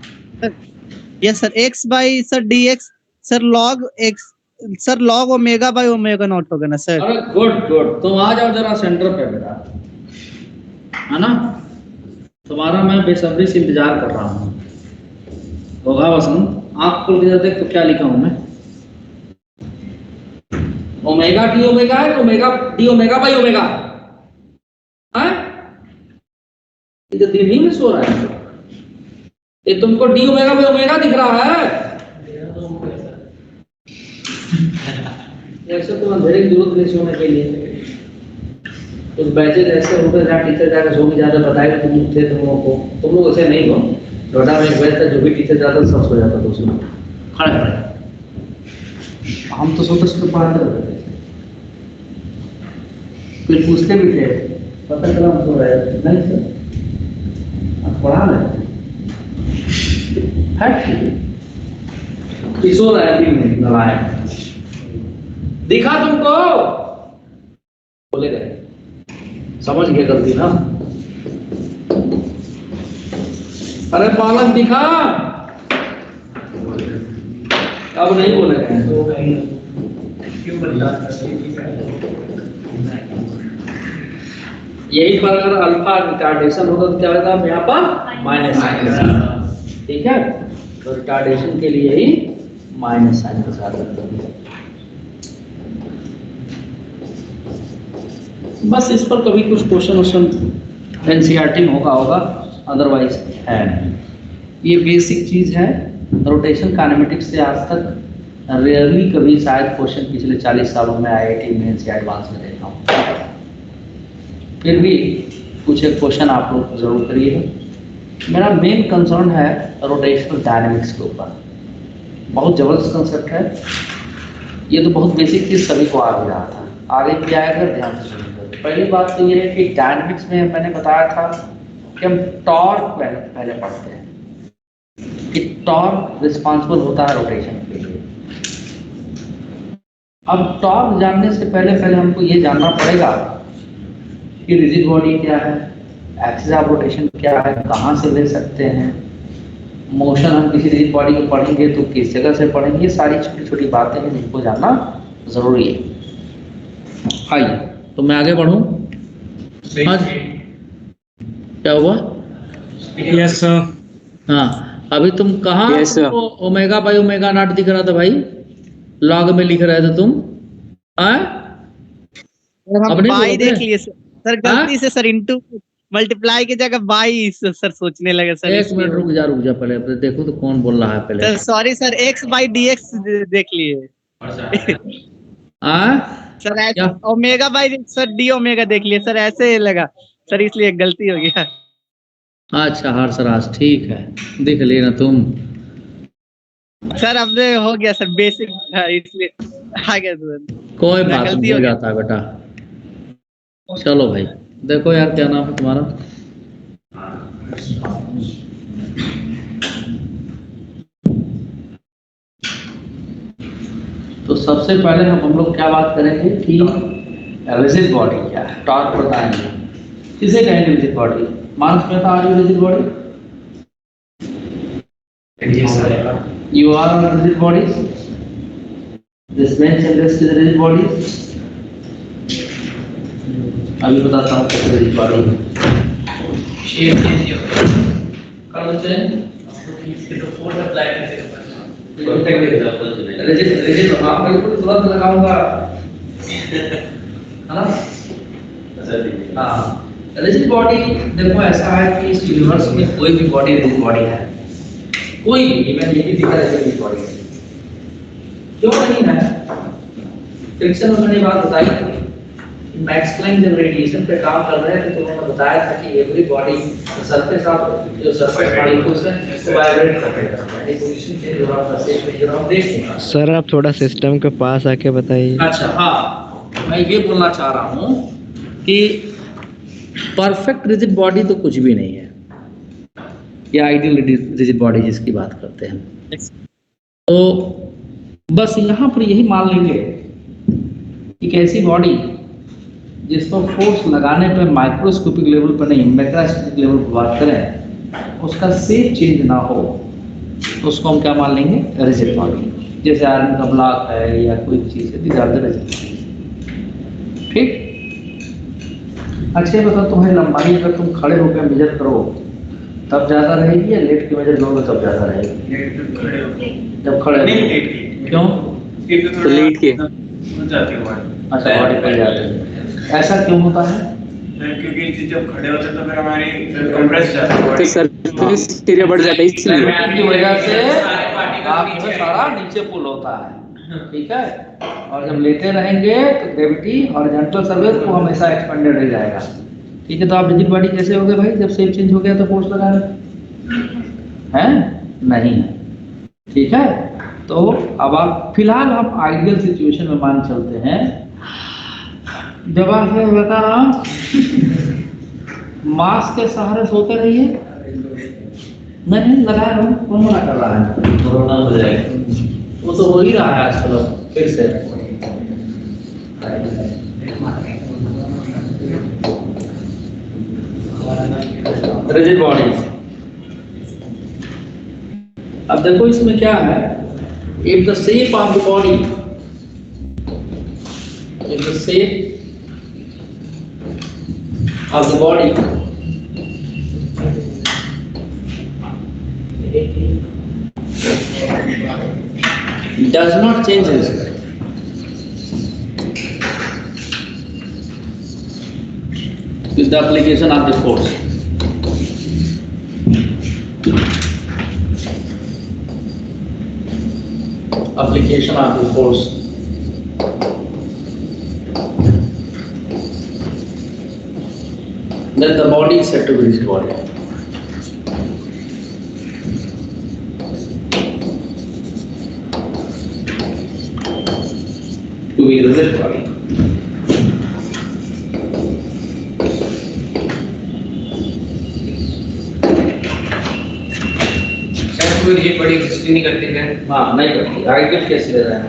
Yes sir, x by sir d x sir log x sir log omega by omega naught होगा ना सर? अरे गुड गुड, तुम आ जाओ जरा सेंटर पे बेटा, है ना, तुम्हारा मैं बेसब्री से इंतजार कर रहा हूँ। होगा वसंत, आँख खोल के देख तो क्या लिखा हूँ मैं, ओमेगा डी ओमेगा है, omega D omega by omega है, ये दिन ही में सो रहा है, ये तुमको डी ओमेगा बाई ओमेगा दिख रहा है, ऐसे तो अंधेरे की जरूरत नहीं सोने के लिए। कुछ बैचेज ऐसे होते जहाँ टीचर जाकर सो भी ज़्यादा बताए तुम थे तुम लोगों को, तुम लोग ऐसे नहीं हो। नोएडा में एक बैच था, जो भी टीचर जाता सब सो जाता था उसमें खड़े खड़े। हम तो सोते सोते पढ़ाते रहते थे, फिर पूछते भी थे, पता चला हम सो रहे थे। नहीं सर आप पढ़ा रहे थे, सो रहा है 3 मिनट नलायक। दिखा तुमको? बोले गए, समझ गए गलती ना। अरे बालक दिखा, अब नहीं बोले गए। यही पर अगर अल्फा रिटार्डेशन होगा तो क्या होगा यहाँ पर माइनस साइन। ठीक है, तो रिटार्डेशन के लिए ही माइनस साइन के साथ रखते हैं। बस इस पर कभी कुछ क्वेश्चन एनसीईआरटी में होगा, अदरवाइज है नहीं। ये बेसिक चीज है। रोटेशन काइनेमेटिक्स से आज तक रेयरली कभी शायद क्वेश्चन पिछले 40 सालों में आईआईटी मेंस या एडवांस में देखा हूँ। फिर भी कुछ एक क्वेश्चन आप लोग जरूर करिए। मेरा मेन कंसर्न है रोटेशनल डायनेमिक्स के ऊपर। बहुत जबरदस्त कंसेप्ट है ये, तो बहुत बेसिक चीज सभी को आ भी रहा था, आगे भी आएगा, ध्यान से सुनिएगा। पहली बात तो ये है कि डायनेमिक्स में मैंने बताया था कि हम टॉर्क पहले पढ़ते हैं कि टॉर्क रिस्पॉन्सिबल होता है रोटेशन के लिए। अब टॉर्क जानने से पहले हमको ये जानना पड़ेगा कि रिजिड बॉडी क्या है, एक्सिस ऑफ रोटेशन क्या है, कहाँ से ले सकते हैं, मोशन हम किसी रिजिड बॉडी को पढ़ेंगे तो किस जगह से पढ़ेंगे, ये सारी छोटी छोटी बातें हैं जिनको जानना जरूरी है। आइए तो मैं आगे बढ़ूं। आज क्या हुआ? Yes sir. हाँ, अभी तुम कहाँ? Yes, sir. Omega by omega not दिख रहा था भाई, लॉग में लिख रहे थे तुम। हम बाई देख लिए सर, गलती से सर इनटू मल्टीप्लाई की जगह बाई सर सोचने लगे सर। एक मिनट रुक जा पहले देखो तो कौन बोल रहा है पहले। Sir sorry sir, x by dx देख लिए। सर ऐसे omega by sir D omega देख लिए सर, ऐसे लगा सर, इसलिए गलती हो गया। अच्छा हर्षराज, ठीक है, देख लेना तुम। सर अब हो गया सर, बेसिक था इसलिए आ गया सर। कोई बात नहीं, हो जाता है बेटा। चलो भाई, देखो यार क्या नाम है तुम्हारा? तो सबसे पहले हम लोग क्या बात करेंगे कि रिजिड बॉडी क्या है, टॉर्क बताएंगे। किसे कहेंगे रिजिड बॉडी? मानस में था rigid body, you are on rigid bodies, this bench and this is rigid bodies। अभी बताता हूँ कैसे rigid body शेप कैसी होती है। कर लेते हैं इसके तो फोर्स अप्लाई करके rigid आप बिल्कुल तुरंत लगाऊंगा, है ना? हाँ, रिजिड बॉडी देखो ऐसा है कि इस यूनिवर्स में कोई भी बॉडी रिजिड बॉडी है, कोई भी इवन ये भी दिखा रिजिड बॉडी है। क्यों नहीं है? फ्रिक्शन में मैंने बात बताई थी, मैक्स प्लैंक जब रेडिएशन पे काम कर रहे थे तो उन्होंने बताया था कि एवरी बॉडी सरफेस ऑफ जो सरफेस बॉडी को से वाइब्रेट करता है, पोजीशन चेंज हो रहा है, सरफेस पे जो हम देखते हैं। सर आप थोड़ा सिस्टम के पास आके बताइए। अच्छा हाँ, मैं ये बोलना चाह रहा हूँ कि परफेक्ट रिजिड बॉडी तो कुछ भी नहीं है, या आइडियल रिजिड बॉडी जिसकी बात करते हैं। तो बस यहाँ पर यही मान लेंगे कि एक ऐसी बॉडी जिसको फोर्स लगाने पे माइक्रोस्कोपिक लेवल पर नहीं, मैक्रोस्कोपिक लेवल पर बात करें, उसका शेप चेंज ना हो तो उसको हम क्या मान लेंगे? Rigid body. जैसे आयरन का ब्लॉक है या कोई चीज़ है, ज़्यादा रिजिड। ठीक, अच्छा बताओ, तुम्हारी लंबाई अगर तुम खड़े होकर मेजर करो तब ज्यादा रहेगी या लेट के मेजर करोगे तब ज्यादा रहेगी? जब खड़े नहीं, क्यों? तो लेट के अच्छा बॉडी पर जाते हैं, ऐसा क्यों होता है? क्योंकि जब खड़े होते तो फिर हमारी कंप्रेस जाती है, तो सरफेस एरिया बढ़ जाता है, इसलिए की वजह से सारा नीचे पुल होता है। ठीक है, और जब लेटे रहेंगे तो ग्रेविटी हॉरिजॉन्टल सर्फेस को हमेशा एक्सपेंडेड रह जाएगा। ठीक है, तो आप रिजिड बॉडी कैसे हो गए भाई? जब शेप चेंज हो गया तो फोर्स लगा रहे हैं? नहीं है। ठीक है, तो अब आप फिलहाल हम आइडियल सिचुएशन में मान चलते हैं, जब आप बता मास के सहारे सोते रहिए। नहीं लगा रहा हूँ, कौन मना कर रहा है? कोरोना हो जाएगा। वो तो हो ही रहा है आजकल फिर से। Rigid body. अब देखो इसमें क्या है, if the shape of the body, if the shape of the body does not changes with the application of the force. Application of the force. Then the body is said to be rigid body. To be rigid body. कोई ये बड़ी exist नहीं करती है। हाँ नहीं करती। Ideal कैसे ले रहे हैं?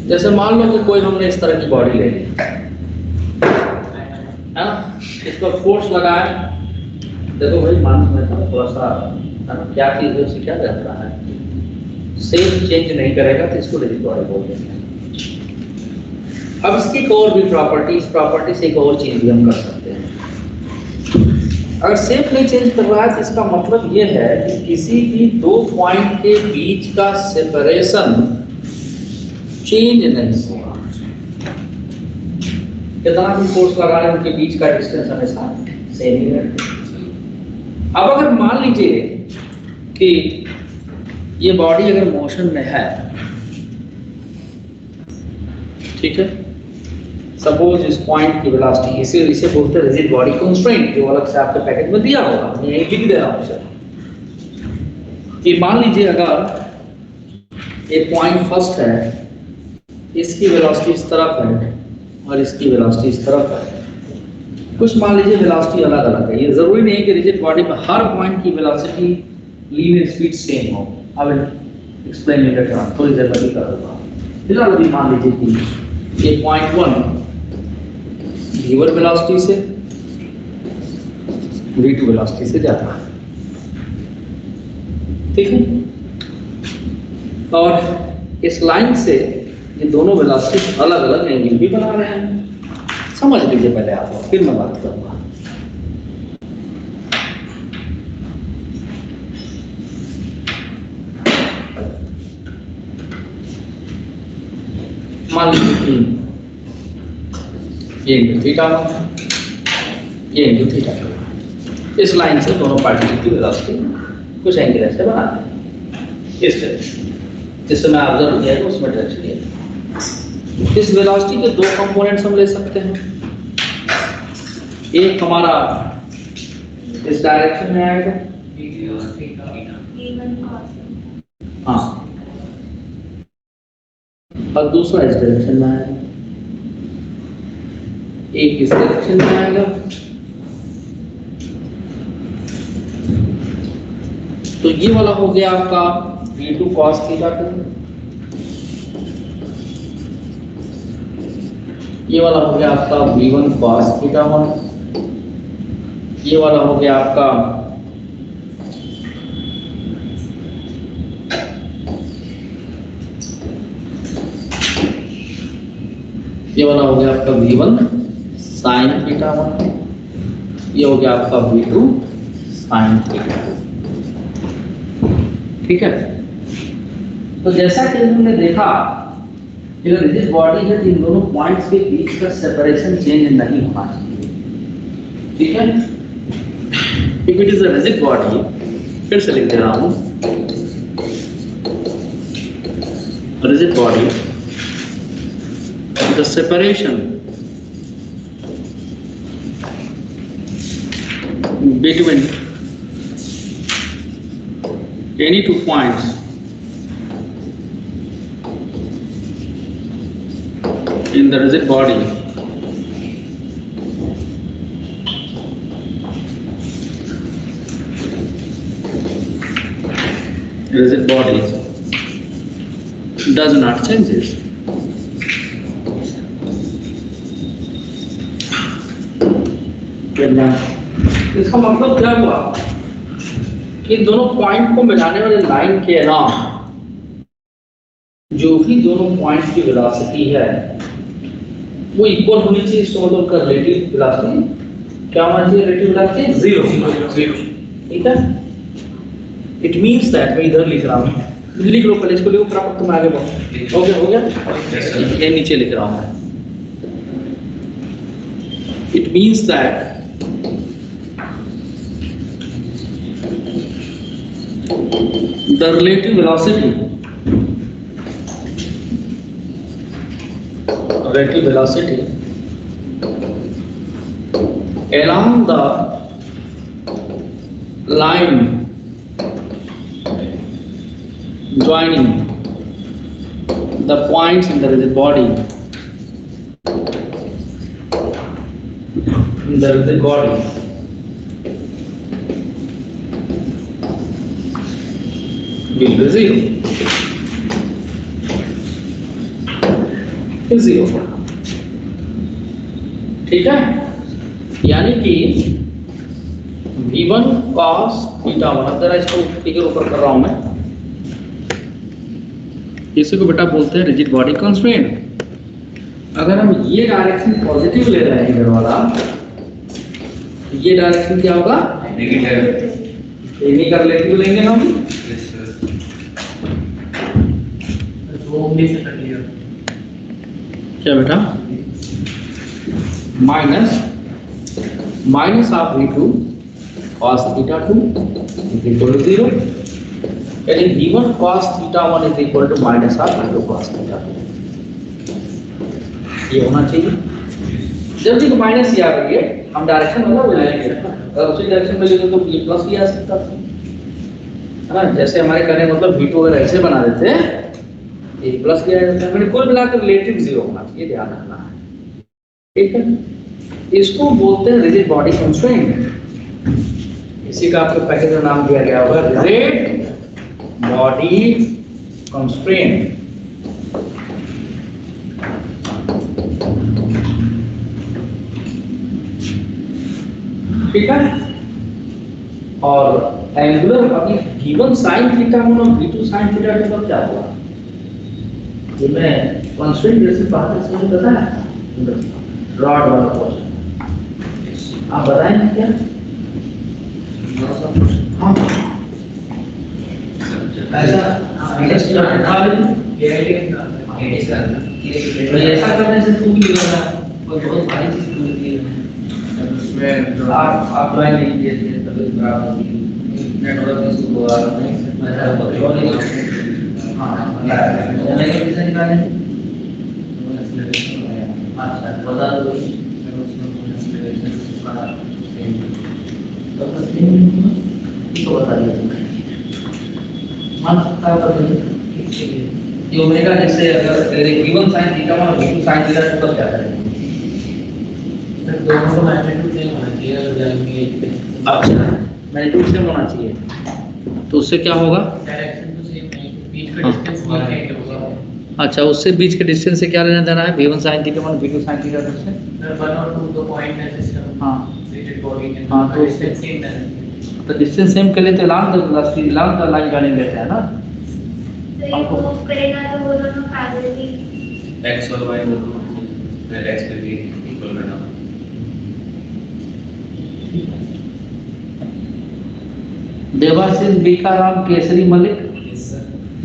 जैसे मान लो कि कोई हमने इस तरह की बॉडी ले ली है ना, इस पर फोर्स लगाया। देखो भाई मान में थोड़ा सा है ना, क्या चीज है उससे क्या रहता है, शेप चेंज नहीं करेगा तो इसको रिजिड बॉडी बोलते हैं। अब इसकी एक और भी प्रॉपर्टी से एक और चीज भी हम कर सकते हैं। अगर शेप नहीं चेंज कर रहा है तो इसका मतलब ये है कि किसी भी दो पॉइंट के बीच का सेपरेशन चेंज नहीं होगा। कितना भी फोर्स लगा रहे हैं उनके बीच का डिस्टेंस हमेशा सेम ही रहेगा। अब अगर मान लीजिए कि ये बॉडी अगर मोशन में है, ठीक है, सपोज इस पॉइंट की वेलोसिटी, इसे बोलते हैं रिजिड बॉडी कंस्ट्रेंट, जो अलग से आपके पैकेज में दिया होगा, मैं यही लिख दे रहा हूं सर। कि मान लीजिए अगर एक पॉइंट फर्स्ट है, इसकी वेलोसिटी इस तरफ है और इसकी वेलोसिटी इस तरफ है, कुछ मान लीजिए वेलोसिटी अलग अलग है। ये जरूरी नहीं है कि रिजिड बॉडी में हर पॉइंट की वेलोसिटी लीनियर स्पीड सेम हो। I will explain later on, थोड़ी देर में कर दूंगा। फिलहाल अभी मान लीजिए कि ये पॉइंट 1 v1 वेलोसिटी से v2 वेलोसिटी से जाता है, ठीक है, और इस लाइन से ये दोनों वेलोसिटी अलग अलग एंगल भी बना रहे हैं। समझ लीजिए पहले आप, फिर मैं बात करूंगा। मान लीजिए ये एंगल थीटा, ये एंगल थीटा, इस लाइन से दोनों पार्टिकल की वेलोसिटी कुछ एंगल ऐसे बनाते हैं इस तरह, जिस समय ऑब्जर्व किया है उसमें डायरेक्शन लिया। इस वेलोसिटी के दो कंपोनेंट्स हम ले सकते हैं। एक हमारा इस डायरेक्शन में आएगा, हाँ, और दूसरा इस डायरेक्शन में आएगा। एक इस डायरेक्शन में आएगा, तो ये वाला हो गया आपका v2 cos थीटा, ये वाला हो गया आपका v1 cos थीटा 1, ये वाला हो गया आपका v1 sin थीटा 1, ये हो गया आपका v2 sin थीटा 2। ठीक है, तो जैसा कि हमने देखा कि अगर रिजिड बॉडी है तो इन दोनों पॉइंट्स के बीच का सेपरेशन चेंज नहीं होना चाहिए। ठीक है, if it is a rigid body, फिर से लिख दे रहा हूं, rigid body, the separation between any two points in the rigid body does not changes. इसका मतलब क्या हुआ कि दोनों पॉइंट को मिलाने वाले लाइन के अलावा जो भी दोनों पॉइंट्स की वेलोसिटी है वो इक्वल होनी चाहिए। इसका मतलब का रिलेटिव वेलोसिटी क्या होना चाहिए? Relative velocity zero. ठीक है, इट मींस दैट मैं इधर लिख रहा हूँ, लिख लो पहले इसको, लिखो प्रॉपर, तुम आगे बढ़ो। हो गया ये नीचे लिख रहा हूँ मैं। It means that the relative velocity along the line joining the points in the rigid body will be zero। ठीक है, यानी कि v1 cos थीटा 1, जरा इसको फिगर ऊपर कर रहा हूं मैं, इसी को बेटा बोलते हैं रिजिड बॉडी कंस्ट्रेंट। अगर हम ये डायरेक्शन पॉजिटिव ले रहे हैं इधर वाला, तो ये डायरेक्शन क्या होगा? नेगेटिव। इन्हीं का रिलेटिव लेंगे हम, क्या बेटा? Minus of v2 cos theta 2 is equal to 0, यानी v1 cos theta 1 is equal to minus of v2 cos theta 2। ये होना चाहिए। जब तक माइनस आ रही है हम डायरेक्शन मतलब बनाएंगे, अगर उसी डायरेक्शन में लिखे तो ये प्लस भी आ सकता था, है ना? जैसे हमारे कहने मतलब v2 अगर ऐसे बना देते हैं ये प्लस किया जाता है, मैंने कुल मिलाकर रिलेटिव जीरो होना चाहिए, ध्यान रखना है। ठीक है, इसको बोलते हैं रिजिड बॉडी कंस्ट्रेंट। इसी का आपको पैकेज का नाम दिया गया होगा रिजिड बॉडी कंस्ट्रेंट। ठीक है, और एंगुलर अभी गिवन sin थीटा और v2 sin थीटा के बाद क्या हुआ? ये मैं कंस्ट्रेंट जैसे बात है, मुझे पता है रॉड वाला क्वेश्चन आप बताएंगे क्या? हाँ ऐसा करने से तू भी लगा बहुत भारी चीज मिलती है। आप ड्राइंग लीजिए तभी खराब होगी, नेटवर्क इशू हुआ नहीं। हाँ अच्छा बता दो, तो बता दीजिए ओमेगा, जैसे अगर गिवन sin थीटा और v2 sin थीटा तो क्या करेंगे? दोनों का मैग्नीट्यूड सेम होना चाहिए। अच्छा मैग्नीट्यूड सेम होना चाहिए, तो उससे क्या होगा? डायरेक्शन तो सेम नहीं, बीच का डिस्टेंस नहीं होगा। अच्छा उससे बीच के डिस्टेंस से क्या लेना देना है? v1 sin थीटा और v2 sin थीटा से 1 और 2 दो पॉइंट है सिस्टम। हां रिजिड बॉडी के, हां तो डिस्टेंस सेम है, तो डिस्टेंस सेम के लिए तो लॉन्ग द लाइन जाने देते हैं ना। तो ये मूव करेगा तो वो दोनों पैरेलली x और y दोनों फिर x पे भी इक्वल करना। देवाशीष बीकाराम केसरी मलिक,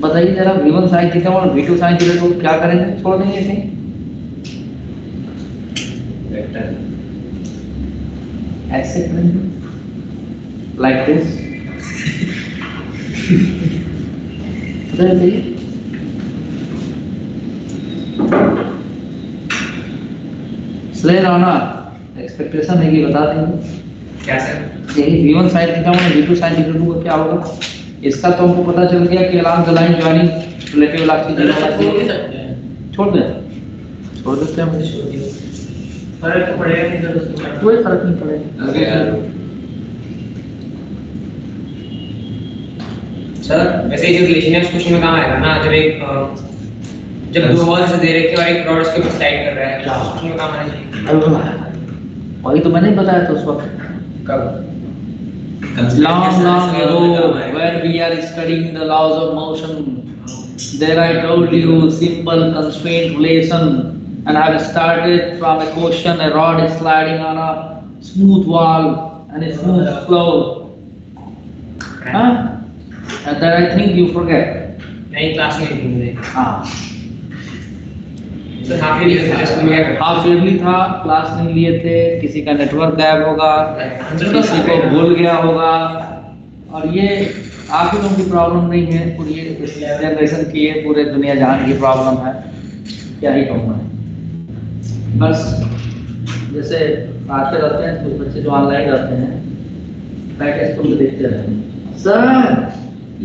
बताइए जरा v1 sin थीटा और v2 sin थीटा को क्या करेंगे? छोड़ देंगे ऐसे वेक्टर ऐसे करेंगे लाइक दिस। इसलिए ना एक्सपेक्टेशन है कि बता देंगे क्या सर? यही V1 sin theta one V2 sin theta two का क्या होगा। इसका तो हमको पता चल गया कि along the line joining relative velocity छोड़ दें, छोड़ देते हैं, फर्क तो पड़ेगा नहीं सर उसमें। कोई फर्क नहीं पड़ेगा। ओके यार। सर वैसे जो रिलेशन है उस क्वेश्चन में कहाँ आएगा ना, जब एक जब दो वॉल्स दे रखे और एक रॉड उसके ऊपर स्लाइड कर रहा है, क्या? उसमें कहाँ आना चाहिए? वही तो मैंने बताया था उस वक्त, कब? long ago when we are studying the laws of motion, there I told you simple constraint relation, and I have started from a question, a rod is sliding on a smooth wall and a smooth flow. Huh? And that I think you forget. नहीं class में नहीं मुझे। हाँ, sir half yearly था school में क्या half yearly था, class नहीं लिए थे, किसी का नेटवर्क गायब होगा, किसी को भूल गया होगा, और ये आप ही लोगों की प्रॉब्लम नहीं है, पूरी जनरेशन की है, पूरे दुनिया जहान की प्रॉब्लम है, क्या ही कहूँ मैं। बस जैसे आते रहते हैं कुछ बच्चे जो ऑनलाइन रहते हैं, बैठ स्कूल में देखते रहते हैं, सर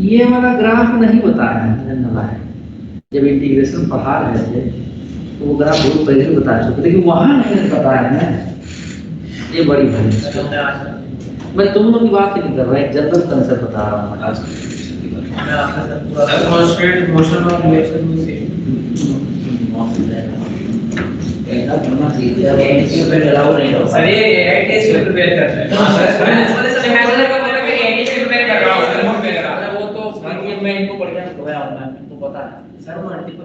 ये वाला ग्राफ नहीं बताया है, जब इंटीग्रेशन पढ़ा रहे थे तो वो ग्राफ बहुत पहले बता चुके, लेकिन वहाँ नहीं बताया है, ये बड़ी भूल। मैं तुम लोग की बात ही नहीं कर रहा, एक जनरल कंसेप्ट बता रहा हूँ। कांस्टेंट मोशन और रिलेशन में से सर ये एआई टेस्ट में प्रिपेयर कर रहे हैं। हां सर मैंने का मतलब कि एआई टेस्ट प्रिपेयर कर रहा हूं सर, बहुत प्रिपेयर कर रहा हूं। वो तो मैं इनको बढ़िया पढ़ाया हूं, मैं तुमको पता है सर मल्टीपल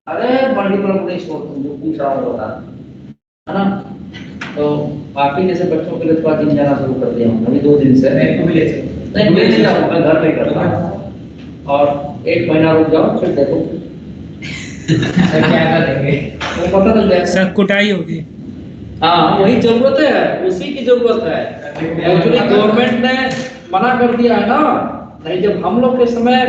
अरे मल्टीपल पुलिस को तुम जो पूछ रहा हो बता, है ना। तो बाकी जैसे बच्चों के लिए थोड़ा दिन जाना शुरू कर दिया हूँ अभी 2 दिन से। मेरे को भी ले नहीं मैं नहीं जाऊँ, मैं घर पे करता हूँ, और 1 महीना रुक जाओ फिर देखो सर क्या करेंगे, वो पता चल जाएगा। सर कुटाई होगी। हाँ वही जरूरत है, उसी की जरूरत है। एक्चुअली गवर्नमेंट ने मना कर दिया है ना, नहीं जब हम लोग के समय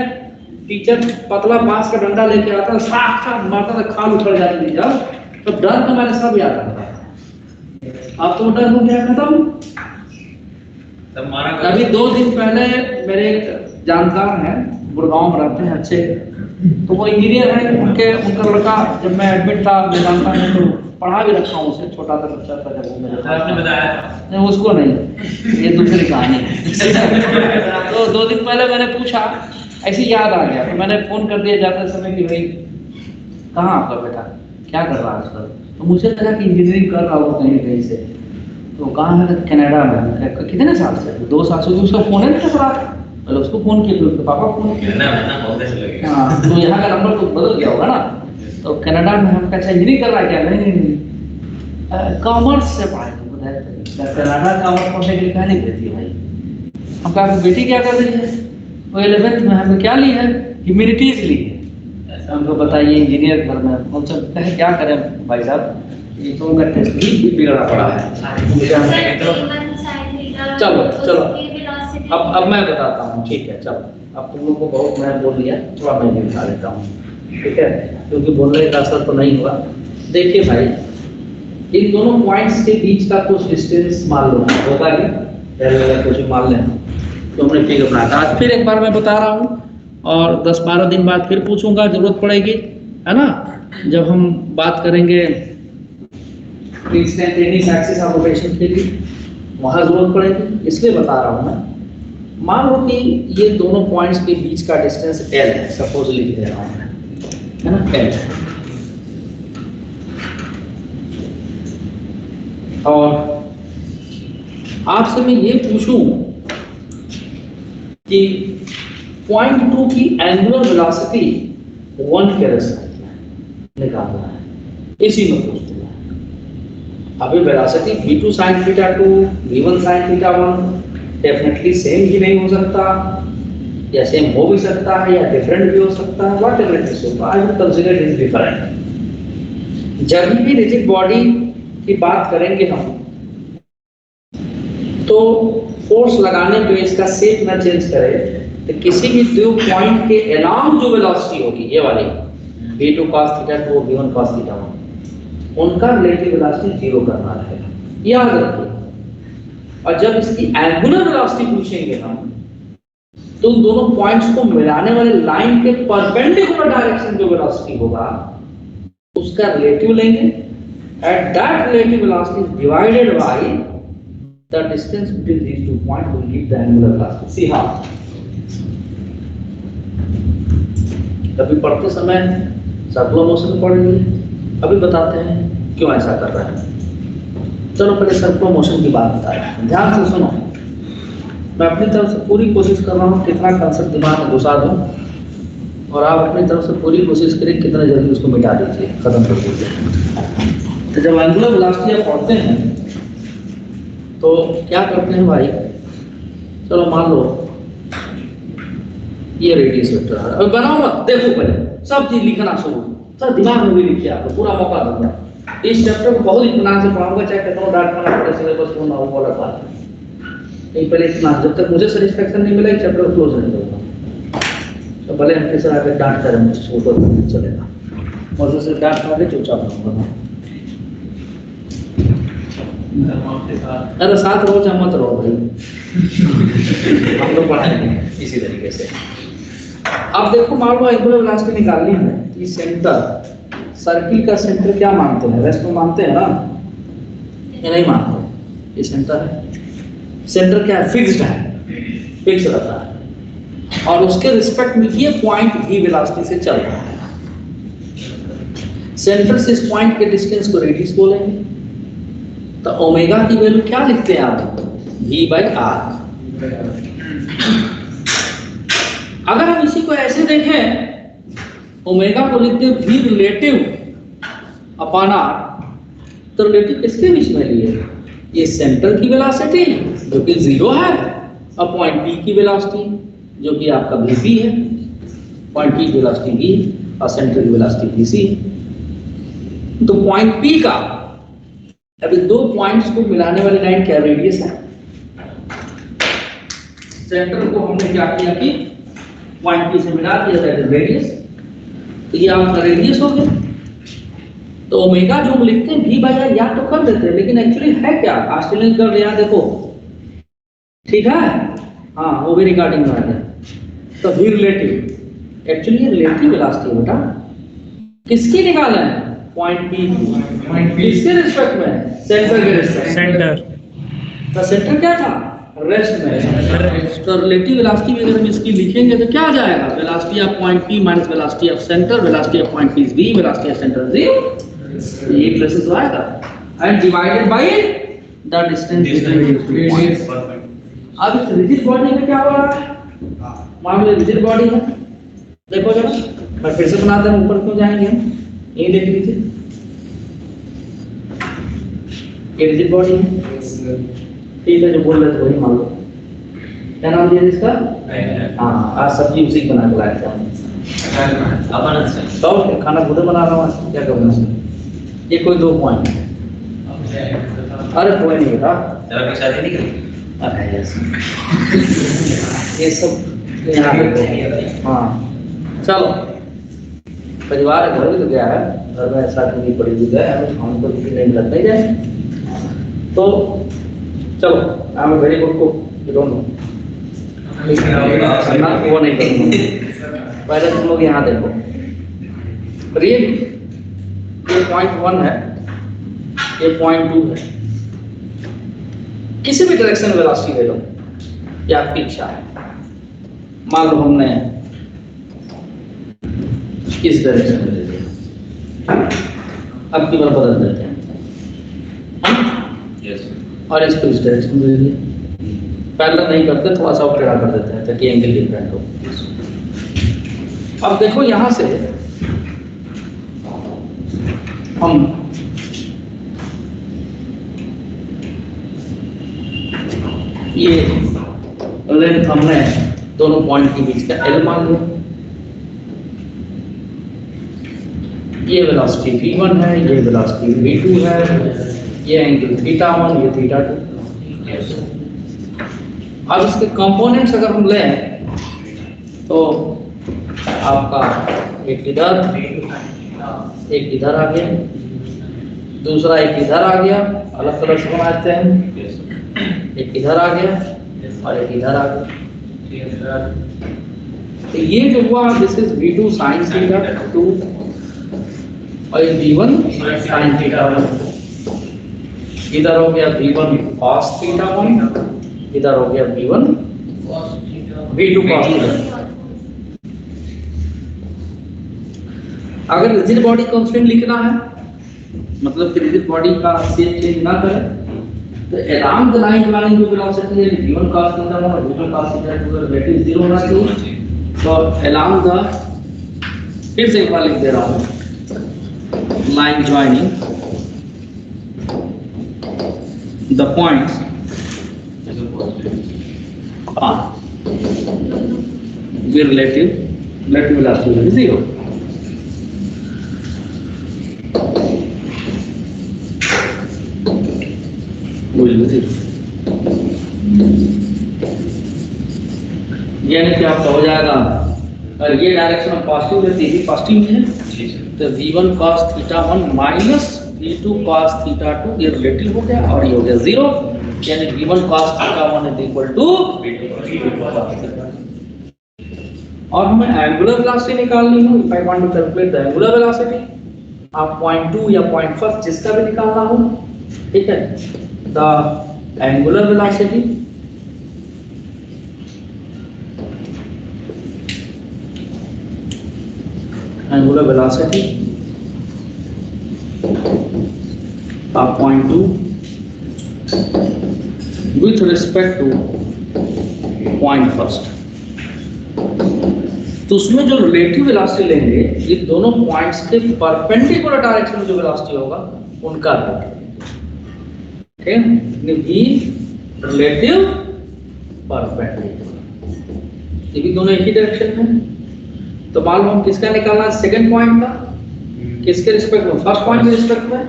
टीचर पतला बांस का डंडा लेके आता था, साफ साफ मारता था, खाल उखड़ जाती थी, जब तो डर तो मैंने सब याद रखा। अब तो डर हो गया खत्म। तब मारा अभी 2 दिन पहले मेरे एक जानकार हैं, गुड़गांव में रहते हैं अच्छे, तो वो इंजीनियर है, उनका लड़का जब मैं एडमिट था, मैं जानता नहीं तो पढ़ा भी रखा हूँ उसे, छोटा सा बच्चा था जब वो मेरे आपने बताया नहीं, उसको नहीं, ये दूसरी कहानी है। तो 2 दिन पहले मैंने पूछा, ऐसे याद आ गया, तो मैंने फोन कर दिया जाते समय कि भाई कहाँ आपका बेटा, क्या कर रहा है आजकल। तो मुझे लगा कि इंजीनियरिंग कर रहा हो कहीं कहीं से, तो कहाँ है, कनाडा में। कितने साल से? 2 साल से। उसका फोन है कर रहा था, पहले उसको फोन किया, उसके पापा फोन किया, हाँ तो यहाँ का नंबर तो बदल गया होगा ना। तो कनाडा में हम कैसे इंजीनियरिंग कर रहा है क्या? नहीं कॉमर्स से पढ़ाई, कनाडा कॉमर्स पढ़ने के लिए क्या नहीं देती है भाई। हम कहा बेटी क्या कर रही है? वो 11th में हमें क्या ली है? ह्यूमैनिटीज ली है। हमको बताइए इंजीनियर घर में, हम सब कहे क्या करें भाई साहब, ये तो उनका टेस्ट भी बिगड़ा पड़ा है। चलो चलो अब मैं बताता हूँ, ठीक है चलो। अब तुम लोग को बहुत मैं बोल दिया, थोड़ा मैं भी बता देता हूँ, ठीक है, क्योंकि बोलने का असर तो नहीं हुआ। देखिए भाई, इन दोनों पॉइंट्स के बीच का कुछ डिस्टेंस मान लो होगा ही, पहले कुछ मान लें तो हमने फिगर बनाया था। आज फिर एक बार मैं बता रहा हूँ, और 10-12 दिन बाद फिर पूछूंगा, जरूरत पड़ेगी, है ना, जब हम बात करेंगे इंस्टेंटेनियस एक्सिस ऑफ रोटेशन के लिए, वहाँ जरूरत पड़ेगी, इसलिए बता रहा हूँ मैं। मान लो कि ये दोनों पॉइंट्स के बीच का डिस्टेंस L है, सपोज लिख दे रहा हूँ, है ना, L। और आपसे मैं ये पूछूं कि पॉइंट 2 की एंगुलर वेलोसिटी 1 के रेस्पेक्ट में निकालना है, इसी में पूछते हैं। अभी velocity v2 sin theta 2 v1 sin theta 1 definitely same ही नहीं हो सकता, या सेम हो भी सकता है या डिफरेंट भी हो सकता है, what ever it is, I will consider it different. जब भी रिजिड बॉडी की बात करेंगे हम, तो फोर्स लगाने पे इसका शेप ना चेंज करे, तो किसी भी 2 पॉइंट के अलाउंग जो वेलोसिटी होगी, ये वाली v2 cos theta 2 v1 cos theta 1, उनका रिलेटिव वेलोसिटी जीरो करना रहेगा, याद रखिए। और जब इसकी एंगुलर वेलोसिटी पूछेंगे हम, तो उन दोनों पॉइंट्स को मिलाने वाले लाइन के परपेंडिकुलर डायरेक्शन जो वेलोसिटी होगा उसका रिलेटिव लेंगे। At that relative velocity divided by the distance between these two point will give the angular velocity. See how, कभी पढ़ते समय सर्कुलर मोशन पढ़ेंगे, अभी बताते हैं क्यों ऐसा कर रहे हैं। चलो पहले सर्कुलर मोशन की बात बता रहे हैं, ध्यान से सुनो। मैं अपनी तरफ से पूरी कोशिश कर रहा हूँ कितना कंसेप्ट दिमाग में घुसा दूं, और आप अपनी तरफ से पूरी कोशिश करें कितना जल्दी उसको मिटा दीजिए, खत्म कर दीजिए। तो जब एंगुलर वेलोसिटी आप पढ़ते हैं तो क्या करते हैं भाई, चलो मान लो ये रेडियस वेक्टर है, अब बनाओ मत, देखो पहले सब चीज लिखना शुरू, सब दिमाग में भी लिखिए, आपको पूरा मौका दूंगा। इस चैप्टर को बहुत इत्मीनान से पढ़ाऊंगा, चाहे कितना डांट खाना पड़े, सिलेबस को ना हो वाला बात नहीं। पहले इतना, जब तक मुझे सेटिस्फैक्शन नहीं मिला इस चैप्टर को क्लोज नहीं करूंगा। तो भले हम किसी आगे डांट करें मुझसे ऊपर नहीं चलेगा, और से डांट खा के चुपचाप रहूंगा। अरे साथ रहो चाहे मत रहो भाई, हम लोग पढ़ाएंगे इसी तरीके से। अब देखो मान लो एंगुलर वेलोसिटी निकालनी है, ये सेंटर, सर्किल का सेंटर क्या मानते हैं, रेस्ट में मानते हैं ना, ये नहीं मानते। ये सेंटर है, सेंटर क्या है, फिक्स्ड है, फिक्स रहता है, और उसके रिस्पेक्ट में ये पॉइंट भी वेलोसिटी से चल रहा है। सेंटर से इस पॉइंट के डिस्टेंस को रेडियस बोलेंगे। तो ओमेगा की वैल्यू क्या लिखते हैं आप, V/R। अगर हम इसी को ऐसे देखें, ओमेगा को लिखते हैं V रिलेटिव अपॉन R, तो रिलेटिव किसके बीच में लिए, ये सेंटर की वेलोसिटी जो कि 0 है, और पॉइंट P की वेलोसिटी जो कि आपका Vp है। पॉइंट P की वेलोसिटी V और सेंटर की वेलोसिटी Vc है। तो पॉइंट P का, अभी दो पॉइंट्स को मिलाने वाली लाइन क्या, रेडियस है। सेंटर को हमने क्या किया कि पॉइंट P से मिला दिया, दैट इज रेडियस। तो ये आपका रेडियस हो गया। तो ओमेगा जो हम लिखते हैं V/R याद तो कर देते हैं, लेकिन एक्चुअली है क्या, ऑस्ट्रेलियन कर लिया देखो, ठीक है, हाँ वो भी रिगार्डिंग में आ गया। तो V रिलेटिव, एक्चुअली ये रिलेटिव वेलोसिटी है बेटा, किसकी निकाला है, पॉइंट P की, किसके रिस्पेक्ट में, सेंटर के रिस्पेक्ट, सेंटर। तो सेंटर क्या था, रेस्ट में। तो रिलेटिव वेलोसिटी अगर हम इसकी लिखेंगे तो क्या आ जाएगा, velocity of point P minus velocity of centre, velocity of point P is V, velocity of centre 0। ये प्रोसेस हो आएगा, and divided by the distance between two points. अब इस रिजिड बॉडी में क्या हो रहा है, मान लो रिजिड बॉडी है, देखो जरा मैं फिर से बनाता हूं, ऊपर क्यों जाएंगे हम, ये देख लीजिए, ये रिजिड बॉडी है, ठीक है, जो बोल रहे थे वही मान लो। क्या नाम दिया इसका, हाँ आज सब्जी उसी बना के लाया था, तो खाना खुद बना रहा हूँ, क्या करना है। ये कोई दो पॉइंट, अरे कोई नहीं बेटा, ये सब यहाँ पे, हाँ चलो, परिवार घर भी तो गया है, घर में ऐसा नहीं पड़ी हुई है, हमको नहीं लगता ही जाए। तो चलो I am very good cook, you don't know, वो नहीं करूँगा। पहले तुम लोग यहाँ देखो, रियली ये पॉइंट 1 है, ये पॉइंट 2 है, किसी भी डायरेक्शन में वेलोसिटी ले लो, ये आपकी इच्छा है। मान लो हमने इस डायरेक्शन में ले लिया, अब की बार बदल देते हैं, और इसको इस डायरेक्शन में ले लिया। पैरेलल नहीं करते, थोड़ा सा टेढ़ा कर देते हैं ताकि एंगल डिफरेंट हो। अब देखो यहां से हम ये लेंथ हमने दोनों पॉइंट के बीच का L मान लिया, ये वेलोसिटी V1 है, ये वेलोसिटी V2 है, ये एंगल θ1, ये θ2। अब इसके कंपोनेंट्स अगर हम लें तो आपका एक इधर आ गया, दूसरा एक इधर आ गया, अलग तरह से बनाते हैं, एक इधर आ गया और एक इधर आ गया। तो ये जो हुआ this is V2 sin theta 2 और ये V1 sin थीटा 1। इधर हो गया V1 cos थीटा 1, इधर हो गया V1 V2 cos थीटा। अगर रिजिड बॉडी कांस्टेंट लिखना है, मतलब कि रिजिड बॉडी का शेप चेंज ना करे, तो अलोंग द लाइन प्लानिंग जो वेलोसिटी है V1 cos थीटा 1 और V2 cos थीटा 2 का रिलेटिव 0 होना चाहिए। तो अलोंग द, फिर से एक बार लिख दे रहा हूं, line joining the points with relative velocity will be 0. will be 0. यानी कि आपका हो जाएगा, और ये डायरेक्शन पॉजिटिव है, ये पॉजिटिव में है, तो V1 cos theta 1 minus V2 cos theta 2 ये रिलेटिव हो गया और ये हो गया 0, यानी V1 cos theta 1 is equal to V2 cos theta. और हमें एंगुलर वेलोसिटी निकालनी है। If I want to calculate the angular velocity, आप 0.2 या 0.1 जिसका भी निकालना हो, ठीक है, the angular velocity of 0.2 with respect to point first, तो उसमें जो रिलेटिव वेलोसिटी लेंगे ये दोनों पॉइंट्स के परपेंडिकुलर डायरेक्शन में जो वेलोसिटी होगा उनका ठीक है, रिलेटिव परपेंडिकुलर, ये भी दोनों एक ही डायरेक्शन में। तो मालूम हम किसका निकालना है, सेकंड पॉइंट का, किसके रिस्पेक्ट में, फर्स्ट पॉइंट के रिस्पेक्ट में,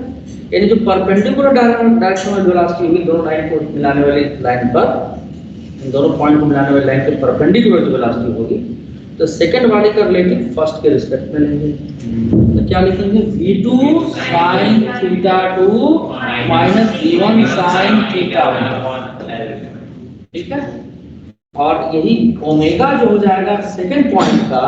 यानी जो परपेंडिकुलर डायरेक्शन में वेलोसिटी होगी दोनों लाइन को मिलाने वाली लाइन पर, इन दोनों पॉइंट को मिलाने वाली लाइन के परपेंडिकुलर जो वेलोसिटी होगी, तो सेकंड वाले का रिलेटिव फर्स्ट के रिस्पेक्ट में लेंगे। तो क्या लिखेंगे, V2 sin theta 2 minus V1 sin theta 1, ठीक है। और यही ओमेगा जो हो जाएगा सेकंड पॉइंट का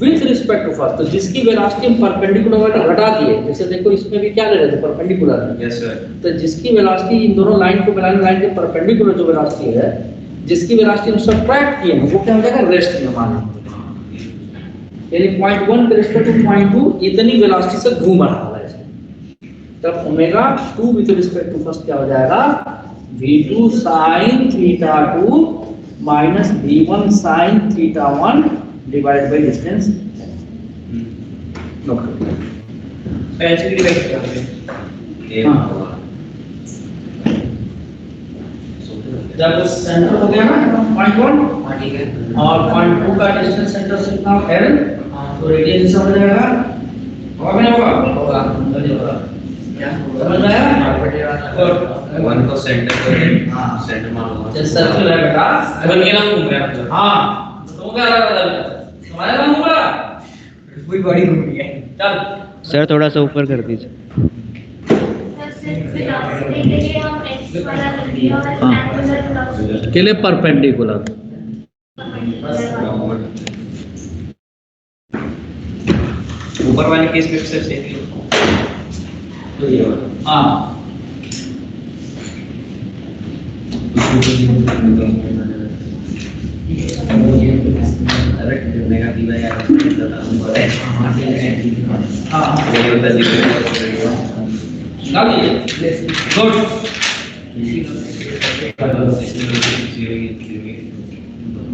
विथ रिस्पेक्ट टू फर्स्ट, तो जिसकी वेलोसिटी हम परपेंडिकुलर वाले घटा दिए, जैसे देखो इसमें भी क्या ले रहे थे, परपेंडिकुलर। Yes sir. तो जिसकी वेलोसिटी इन दोनों लाइन को मिलाने लाइन के परपेंडिकुलर जो वेलोसिटी है, जिसकी वेलोसिटी हम सब्ट्रैक्ट किए हैं, वो क्या हो जाएगा, रेस्ट में माना, यानी 0.1 के रिस्पेक्ट टू 0.2 इतनी वेलोसिटी से घूम रहा है। तब omega 2 with respect to first क्या हो जाएगा, V2 sin theta 2 minus V1 sin theta 1 divide by distance. Actually write करते हैं। हां, जब सेंटर हो गया ना 0.1, ठीक है, और 0.2 का डिस्टेंस सेंटर से कितना L, तो रेडियस समझ जाएगा, होगा नहीं होगा, समझ आया। वन को सेंटर को, हां सेंटर मान लो, जैसे सर्कल है बेटा, अगर ये नाम घूम रहा है, हां तो क्या हमारा नाम होगा, पूरी बॉडी घूम रही है। चल सर थोड़ा सा ऊपर कर दीजिए। वेलोसिटी के लिए हम x वाला लिख दिया और एंगुलर वेलोसिटी के लिए परपेंडिकुलर। ऊपर वाले केस में सिर्फ सेकंड तो ये वाला, हां डायरेक्ट नेगेटिव है यार, हां ये होता है डालिए, गुड।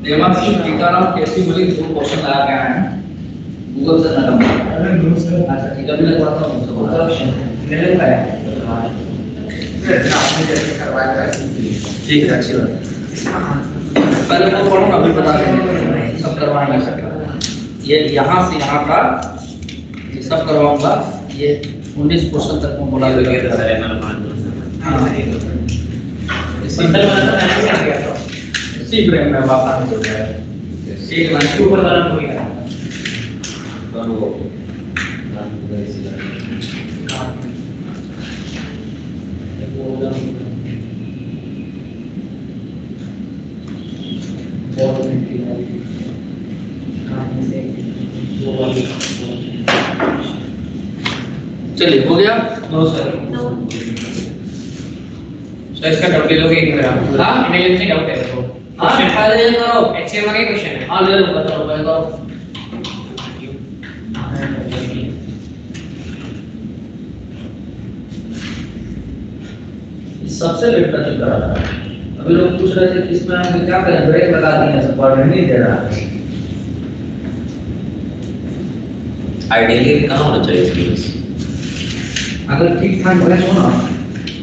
देवांशी टीकाराम कैसी बोली, दो क्वेश्चन आया गया है गूगल से ना, अच्छा ठीक है, मैं बताता हूं मेरे पाया, आपने जैसे करवाया ठीक है, अच्छी बात। पहले वो पढ़ो ना, अभी बता देंगे, सब करवाएंगे सब। ये यहाँ से यहाँ का ये सब करवाऊंगा, ये 19 क्वेश्चन तक मैं बोला इसी ब्रेक में वापस हो गया, एक लाइन के ऊपर बना हो गया, चलिए हो गया। No sir. नो। सर इसका डाउट ले लोगे कि मेरा? हाँ? इमेज में डाउट है तो। हाँ पहले ये करो। HCM का क्वेश्चन है। हाँ ले लो बताओ पहले करो। सबसे लेट का चल रहा था। अभी लोग पूछ रहे थे कि इसमें हम क्या करें, ब्रेक लगा दिए, सब पढ़ने नहीं दे रहा। आइडियली कहाँ होना चाहिए स्किल्स? अगर ठीक ठाक बैच हो ना,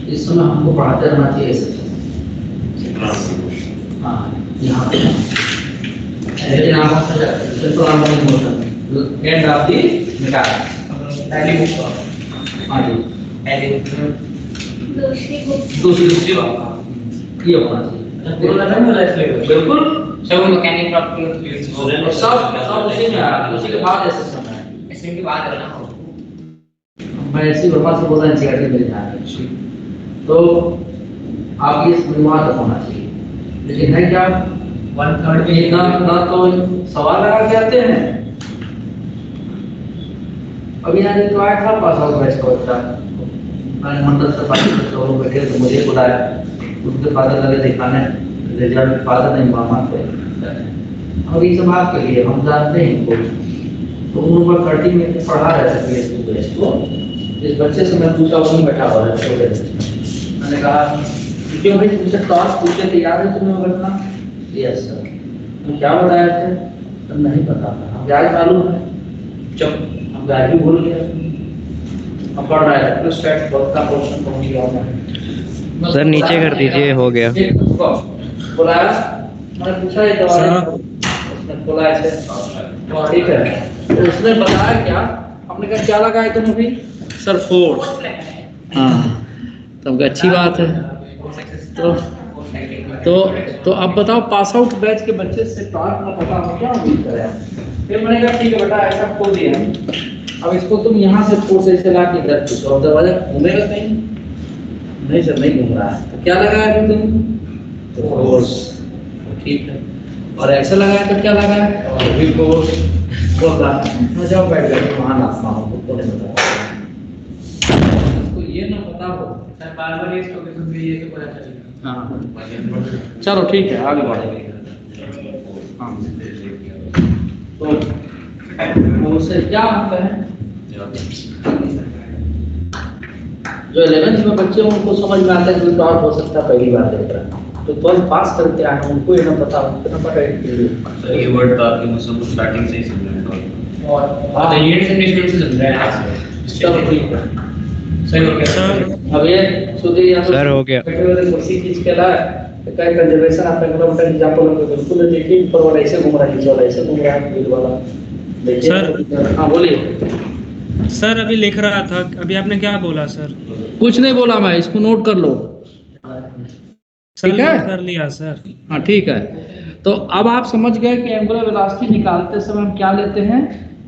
इस समय हमको पढ़ाते रहना चाहिए ऐसे। हाँ यहाँ पे लेकिन आप तो आप नहीं मोशन एंड ऑफ दी निकाल पहली बुक का। हाँ जी पहली बुक दूसरी ये होना चाहिए। पूरा नहीं बोला इसलिए। बिल्कुल सब मैकेनिक प्रॉपर्टी सब उसी में आ, उसी के बाद ऐसे समय है। इसमें की बात है ना। मैं ऐसी वर्मा से बोल रहा हूँ मिल जाए तो आप ये शुरुआत होना चाहिए। लेकिन है क्या 1/3 में इतना ना तो सवाल लगा के आते हैं। अभी आज तो आया था पास आउट बैच का बच्चा, मैंने मंडल से बात की तो लोग बैठे तो मुझे बुलाया, उनके फादर लगे दिखाने रिजल्ट, फादर ने मामा थे। अब ये सब आपके लिए हम जानते हैं इनको। तो उम्र 30 में पढ़ा रहे थे पीएचडी बैच को। इस बच्चे से मैं पूछा, वहीं बैठा हुआ है छोटे बच्चे। मैंने कहा क्यों भाई तुमसे टॉस पूछे थे, याद है तुम्हें वो घटना? Yes sir. तुम क्या बताया थे? तो नहीं पता था। हम आज मालूम है, जब हम आज भी भूल गए। हम पढ़ रहे हैं प्लस स्टैट बहुत का क्वेश्चन पहुंच गया होगा। सर नीचे कर दीजिए, हो गया। बुलाया, मैंने पूछा ये दवा उसने बोला ऐसे ठीक है। तो उसने बताया क्या, हमने कहा क्या लगा है तुम्हें भी? सर 4। हाँ तब अच्छी बात है। तो अब बताओ पास आउट बैच के बच्चे से टॉप ना पता हो क्या उम्मीद करें। फिर मैंने कहा ठीक है बेटा ऐसा खोल दिया, अब इसको तुम यहाँ से फोर्स ऐसे ला के इधर पूछो, अब दरवाजा घूमेगा कहीं? नहीं सर नहीं घूम रहा है। तो क्या लगाया अभी तुम? तो फोर्स। ठीक है। और ऐसे लगाया तो क्या लगाया? और भी फोर्स। बोल रहा जाओ बैठ गए वहाँ नाचना हो तो नहीं बता। इसको ये ना पता हो सर बार-बार ये स्टोरी सुन के ये तो पता चलेगा। हाँ चलो ठीक है आगे बढ़ेंगे। हाँ तो उससे क्या मतलब है, जो 11th में बच्चे उनको समझ में आता है कि टॉप हो सकता है, पहली बार देख रहा है। तो 12 पास करके आए हैं, उनको ये ना पता हो कितना पता है। सर ये वर्ड तो आपके मुझसे कुछ स्टार्टिंग से ही समझ में आ और हाँ तो ये डेफिनेशन से समझ रहा है। चलो ठीक है। सही हो गया सर। अब ये सुधीर या सर, हो गया। बैठे हुए कुर्सी खींच के लाए तो कई कंजर्वेशन आप किलोमीटर एग्जांपल में बिल्कुल देखिए ऊपर वाला ऐसे घूम रहा है, नीचे वाला ऐसे घूम रहा है, फील्ड वाला देखिए। सर। हाँ बोलिए। सर अभी लिख रहा था, अभी आपने क्या बोला सर? कुछ नहीं बोला मैं, इसको नोट कर लो। सर ठीक है? नोट कर लिया सर। हाँ ठीक है। तो अब आप समझ गए कि एंगुलर वेलोसिटी निकालते समय हम क्या लेते हैं,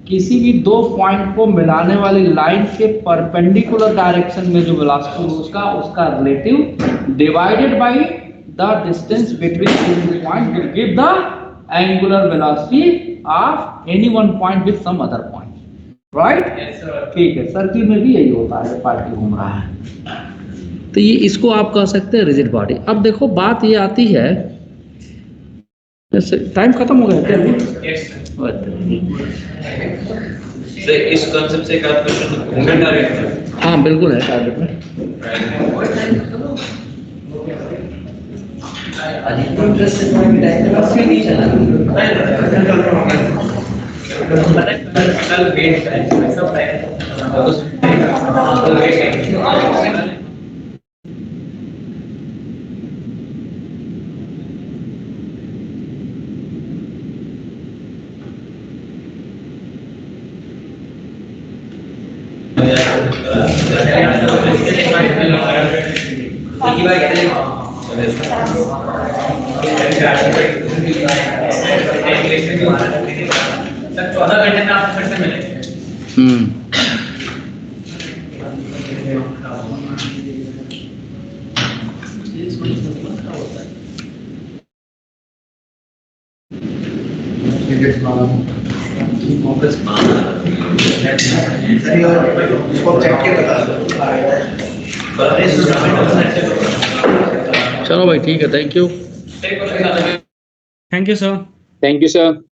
किसी भी दो पॉइंट को मिलाने वाली लाइन के परपेंडिकुलर डायरेक्शन में जो वेलोसिटी हो उसका relative divided by the distance between two point will give the angular velocity of any one point with some other point. Right? ठीक है। सर्किल में भी यही होता है, पार्टी घूम रहा है। तो ये इसको आप कह सकते हैं रिजिड बॉडी। अब देखो बात ये आती है, टाइम खत्म हो गया क्या? सर इस कांसेप्ट से एक आध क्वेश्चन मूवमेंट आ रहा है। हाँ बिल्कुल है टारगेट में। कल वेट है सब है। सर 14 घंटे में आप फिर से मिलेंगे। चलो भाई ठीक है, thank you. Thank you sir. Thank you sir.